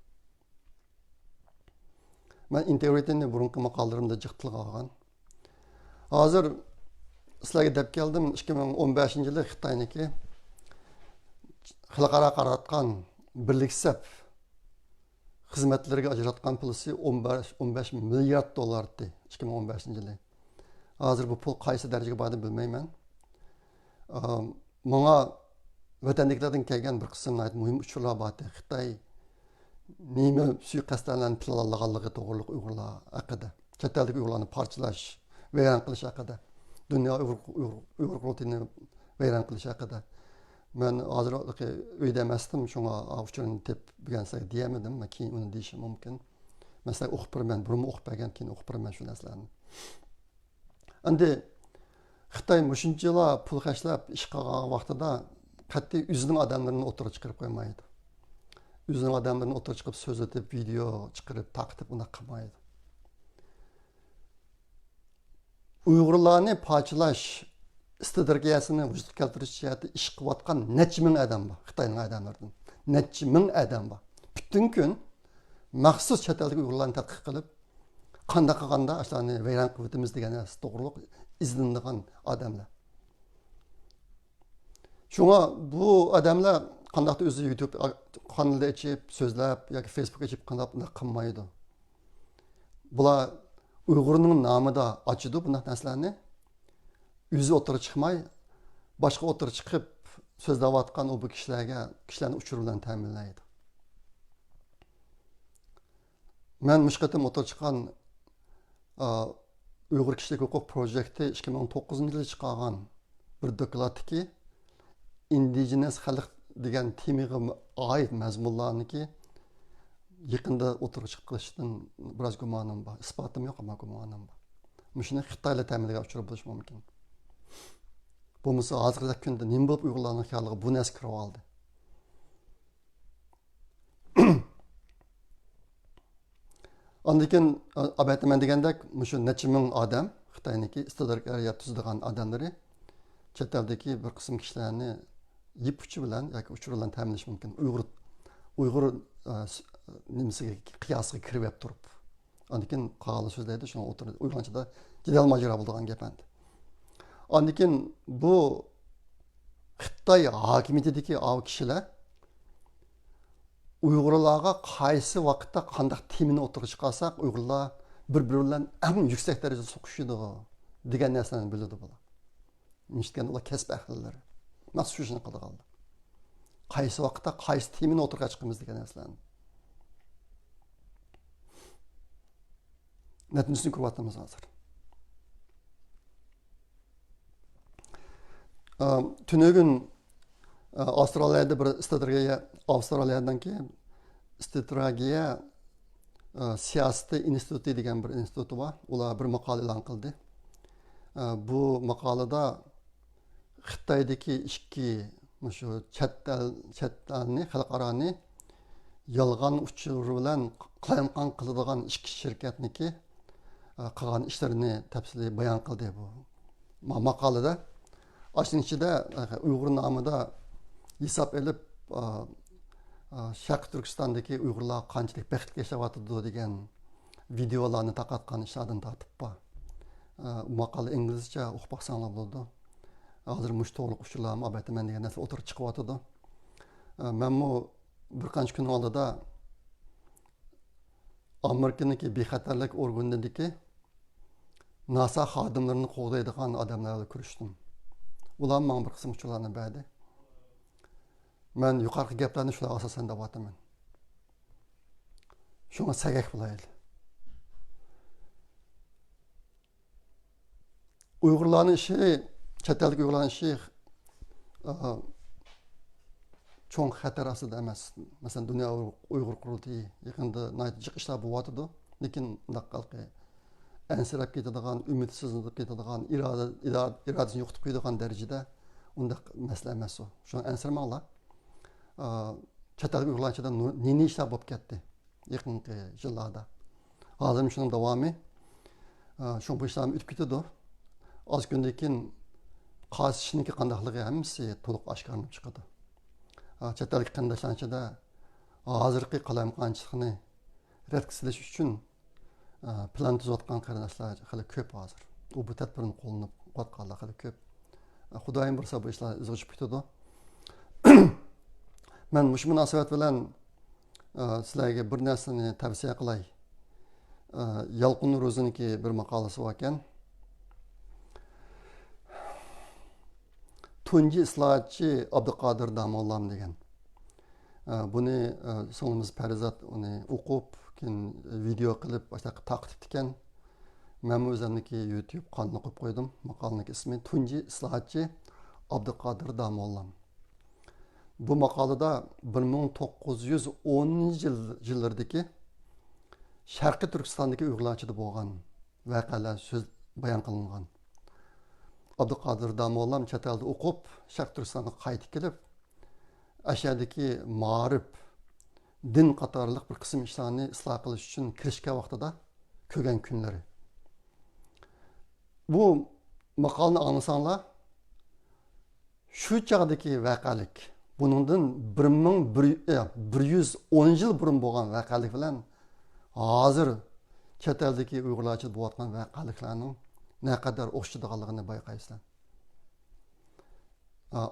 Men integrityni burungi maqolalarimda jiqtilga olgan. Hozir sizlarga deb keldim 2015-yili Xitoyniki xalqaro qaratgan birlik sep xizmatlarga ajratgan pulisi 15 milyard dollardi 2015-yili. Hozir bu pul qaysi darajaga bordi bilmayman. Menga vatandaşlardan kelgan bir qism muhim uchurlar bor. Xitoy nima suiqasdlarni planlaganligi to'g'riliq Uyg'urlar haqida, chet eldagi Uyg'urlarni parchalash, vayron qilish haqida, dunyo Uyg'ur qurultayini vayron qilish haqida. Men hozir uyda emasdim, shunga uchurni deb bilgansa deyamadim, keyin uni deyishim mumkin. Mesela o'qib beraman, burun o'qib bergan, keyin o'qib beraman shu narsalarni. Endi Xitoy mushunchalar pul xashlab ish qilgan vaqtida qat'iy o'zining odamlarini o'tirib chiqarib qo'ymaydi. O'zining odamlarini o'tirib chiqib so'z etib, video chiqarib, taqib uni qilmaydi. Uyg'urlarni parchalash strategiyasini vujudga keltirish jihati ish qilayotgan necha ming odam bor, Xitoyning odamlaridan. Necha ming odam bor. Butun kun maxsus chet eldagi Uyg'urlarni tadqiq qilib, qanday qilganda ashlarni vayron qilib o'tamiz degan narsa to'g'riliq izlanadigan odamlar. Shunga bu odamlar qandaqdir o'zi YouTube kanalda açıp so'zlab yoki Facebook açıp qandaq qilmaydi. Bular Uyg'urning nomida ochidi bunday narsalarni. O'zi o'tirib chiqmay, boshqa o'tirib chiqib so'zlayotgan bu kishilarni uchur bilan ta'minlaydi. Men mushqatim o'tirib chiqqan Uyg'ur kishilik huquq projekti 2009-yilda chiqqan bir dokladki indigenous xalq degan temaga oid mazmunlarniki yaqinda o'tirib chiqib qilishdan biroz gumonim bor. Isbotim yo'q, ammo gumonim bor. Shuni Xitoylar ta'minlagan uchur bo'lishi mumkin. Bo'lmasa hozirgi kunda nima bo'lib Uyg'urlarning xayoliga bu narsa kirib oldi. Ondan abatman degandek, shu necha ming odam Xitoyniki iste'dodga tuzadigan odamlari chet eldagi bir qism kishilarni yip uchi bilan yoki uchur bilan ta'minlash mumkin. Uyg'ur nimasiga qiyosiga kirib turib. Ondan qog'oz so'zlaydi, shuni o'tirib Uyg'onchada jidal majra bo'lgan gap endi. Ondan bu Xitoy hokimiyatidagi kishilar Uyg'urlarga qaysi vaqtda qanday temini o'tirib chiqarsak, Uyg'urlar bir-biri bilan eng yuksak darajada so'qishadi degan narsani biladi bular. Mishgan ular kasb ahlilari. Mas shu ishni qildi qoldi. Qaysi vaqtda qaysi temini o'tirib chiqamiz degan narsalarni. Natijasini ko'ryapmiz hozir. Tünögün Avustralya'da bir Avustralya'dan ki strategiya siyaseti institutu degan bir institut var. Ular bir maqola e'lon qildi. Bu maqolada Xitoydagi ikki shu chetdan xalqaroni yolg'on uchur bilan qalamqon qiladigan ikki shirkatniki qilgan ishlarini tafsiliy bayon qildi bu maqolada. Aslında içinde Uygur namıda hesap edip Şarkı Türkistan'daki Uygurlar qanchalik baxtli yashayotdi degan videolarni tarqatgan ishlardan tortib bor. Maqola inglizcha o'qib baxsanglar bo'ladi. Hozir mush to'liq uchurlarni albatta degan narsa o'tirib chiqyotdi. Men bu bir qancha kun oldida Amerikaniki bexatarlik organidagi NASA xodimlarini qo'g'daydigan odamlarga ko'rishdim. Ular bana bir kısım uçurlarını verdi. Ben yukarı gaplarını şular asasen de vatamın. Şuna segek bulaydı. Uygurların işi, çetelik Uygurların işi çok xatar aslında emas. Mesela Dünya Uygur Kurultayı yakında naytıcık işler bu vatıdı. Lekin nakkalki ensirab ketadigan, ümidsizlik ketadigan, iradasini yo'qotib qo'yadigan darajada undaq masala emas u. Shuni ensirmanglar. Chet ellik Uyg'urlarchadan neni ishlar bo'lib ketdi yaqinqi yillarda. Hozir shuning davomi shu bu ishlarni o'tib ketadi. Oz kundan keyin qaysi ishniki qandaqligi hammasi to'liq oshkorlanib chiqadi. Chet ellik qarindoshlarchada hozirgi qalamqonchilikni rad qilish uchun plan tuzayotgan qarindoshlar hali ko'p hozir. U bu tadbirni qo'llanib qo'yganlar hali ko'p. Xudoyim bilsa bu ishlar izg'ishib ketadi. Men shu munosabat bilan sizlarga bir narsani tavsiya qilay. Yalqin Ro'ziniki bir maqolasi bor ekan. tunji islohotchi Abduqodir Damollam degan. Buni so'nglimiz Farzat uni o'qib, keyin video qilib boshqa taqib ekan. Men o'zimniki YouTube qanday qo'yib qo'ydim. Maqolaning ismi Tunji islohotchi Abduqodir Damollam. Bu maqolada 1910-yillardagi Sharqiy Turkistondagi Uyg'urlarchida bo'lgan voqealar so'z bayon qilingan. Abduqodir Damollam chet elda o'qib, Sharqiy Turkistonga qaytib kelib, ashadagi ma'rif, din qatorliq bir qism ishlarni isloh qilish uchun kirishgan vaqtida ko'rgan kunlari. Bu maqolani anglasanglar, shu chog'dagi voqealik, buningdan 1110 yil burun bo'lgan voqealik bilan hozir chet eldagi Uyg'urlarcha bo'layotgan voqealiklarning ne kadar o'xshaydiganligini bayqaysizlar.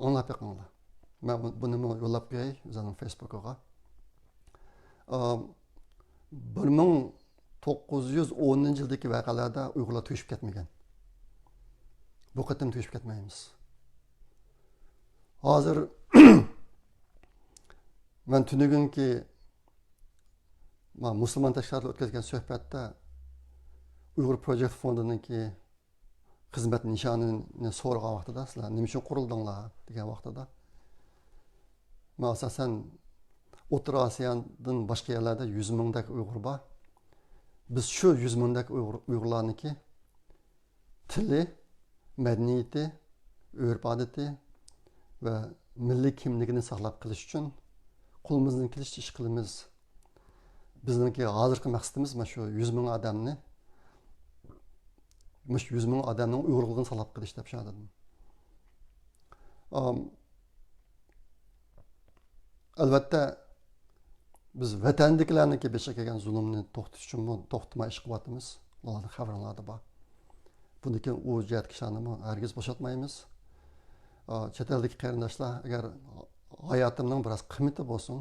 Anlab yiqinglar. Men buni yo'llab qo'yay o'zining Facebook'ga. 1910-yildagi voqealarda Uyg'urlar to'yishib ketmagan. Bu qatim to'yishib ketmaymiz. Hozir men tunugunki musulmon tashkilotlar o'tkazgan suhbatda Uyg'ur Project Fondininki xizmat nishonini so'ragan vaqtida sizlar nima uchun qurildinglar degan vaqtida men asosan O'rta Osiyodan boshqa yerlarda 100 mingdek Uyg'ur bor. Biz shu 100 mingdek Uyg'urlarniki tili, madaniyati, urf-odati va milliy kimligini saqlab qilish uchun qo'limizdan kelishcha ish qilamiz. Bizningki hozirgi maqsadimiz mana shu 100 ming odamni, mush 100 ming odamning uyg'urligini saqlab qilish deb tushundim. Albatta biz vatandagilarniki besha kelgan zulmni to'xtatish uchun to'xtamay ish qilyapmiz. Ularning xabarlari bor. Buniki u jihat kishilarni hargiz bo'shatmaymiz. Chet eldagi qarindoshlar agar hayotimning biroz qiymati bo'lsin,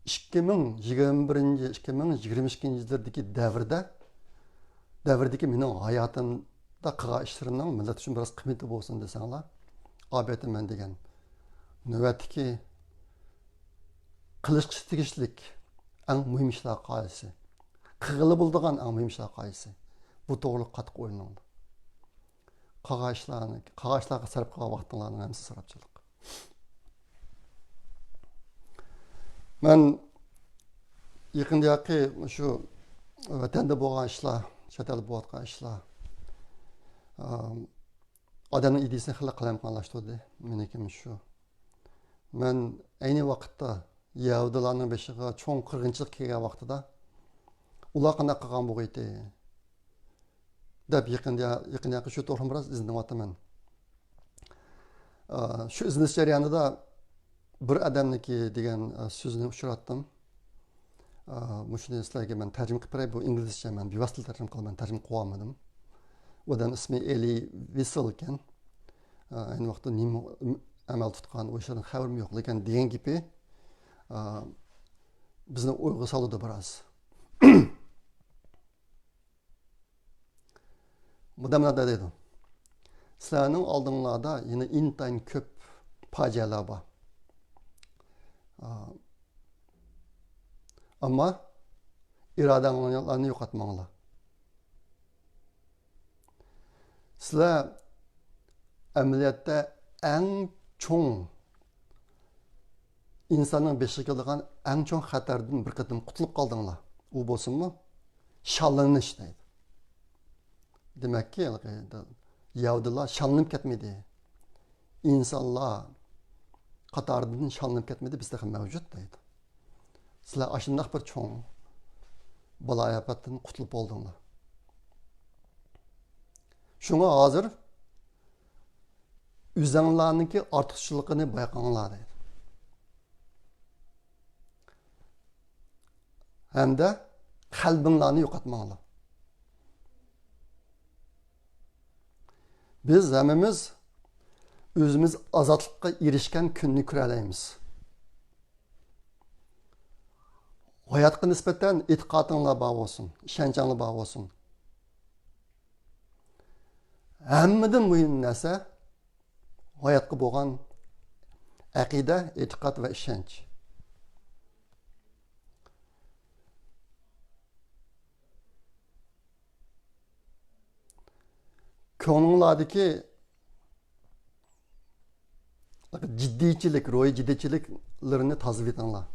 2021-2022 yillardagi davrdagi mening hayotimda qilgan ishlarimning millat uchun biroz qiymati bo'lsin desanglar, albatta men degan navbatdagi qilishga tegishlik eng muhim ishlar qaysi? Qilg'ili bo'ladigan eng muhim ishlar qaysi? Bu to'g'ri qattiq o'ylanadi. Qag'ashlarga sarf qilgan vaqtlarning hamsi sarfchilik. Men yaqindagi shu vatanda bo'lgan ishlar, chet elda bo'layotgan ishlar odamning ideyasini xila qalamqonlashtirdi. Meniki shu. Men ayni vaqtda Yahudilarning beshiga cho'ng qirg'inchilik kelgan vaqtida ular qanday qilgan bo'g'aydi deb yaqinda shu to'g'ri biroz izlanyapman. Shu izlanish jarayonida bir odamniki degan so'zni uchratdim. Shuni sizlarga men tarjima qilib beray. Bu inglizcha men bevosita tarjima qilib tarjima qila olmadim. Odam ismi Eli Wiesel ekan. Ayni vaqtda nima amal tutgan o'shaning xabarim yo'q, lekin degan gapi bizni o'yga soldi biroz. Bu damlarda dedi. Sizlarning oldinglarda yana intayin ko'p fojialar bor. Ama iradanglarni yo'qotmanglar. Sizlar amaliyotda eng cho'ng insonning beshiga keladigan eng cho'ng xatardan bir qatim qutulib qoldinglar. U bo'lsinmi? Shallanish deydi. Demakki, Yahudilar shallanib ketmedi. İnsanlar qatoridan shallanib ketmedi, bizda ham mavjud deydi. Sizlar ashundoq bir cho'ng balo-ofatdan qutulib qoldinglar. Shunga hozir o'zinglarniki ortiqchiligini bayqanglar deydi. Hamda qalbinglarni yo'qotmanglar. Biz hammamiz o'zimiz ozodlikqa erishgan kunni ko'ralaymiz. Hayotga nisbatan e'tiqodinglar bor bo'lsin, ishonchinglar bor bo'lsin. Hammadan muhim narsa hayotga bo'lgan aqida, e'tiqod va ishonch. Ko'ngillardagi jiddiychilik, ro'yi jiddiychiliklarni tozalab etinglar.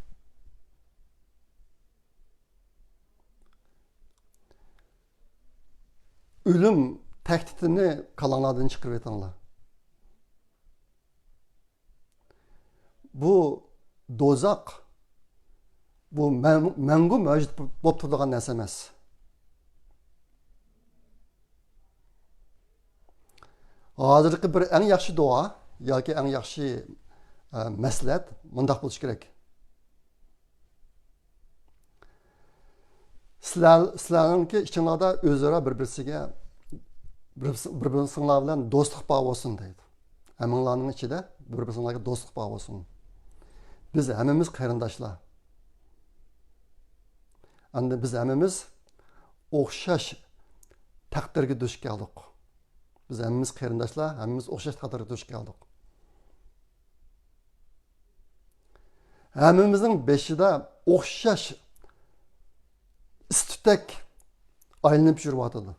Ölüm tehditini kalanglardan çıkarıp etinglar. Bu dozaq, bu mangu mavjud bo'lib turadigan narsa emas. Hozirgi bir eng yaxshi duo yoki eng yaxshi maslahat mundaq bo'lishi kerak. Sizlarninki ichinglarda o'zaro bir-birisiga bir-biringlar bilan do'stlik bağı olsun deydi. Hammanglarning ichida bir-biringlarga do'stlik bağı olsun. Biz hammamiz qarindoshlar. Endi biz hammamiz o'xshash taqdirga duch keldik. Biz hammamiz qarindoshlar, hammamiz o'xshash taqdirga duch keldik. Hammamizning beshida o'xshash istutak aylanib yuryapti.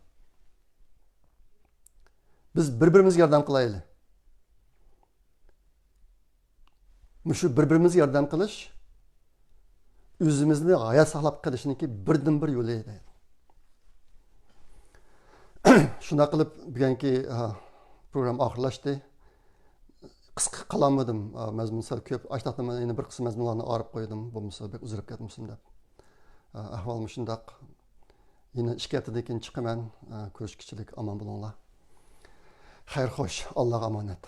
Biz bir-birimizga yordam qilaylik. Shu bir-birimizga yordam qilish o'zimizni hayot saqlab qolishniki birdan-bir yo'li edi. Shuna qilib bugungi program oxirlashdi. Qisqa qilamadim. Mazmunlar ko'p. Ashtaqdan yana bir qism mazmunlarni olib qo'ydim. Bo'lmasa bek uzrib ketmasin deb. Ahvol shundaq. Yine 2 haftadan keyin chiqaman. Ko'rishkichilik aman bo'linglar. Xayr xo'sh. Allohga omonat.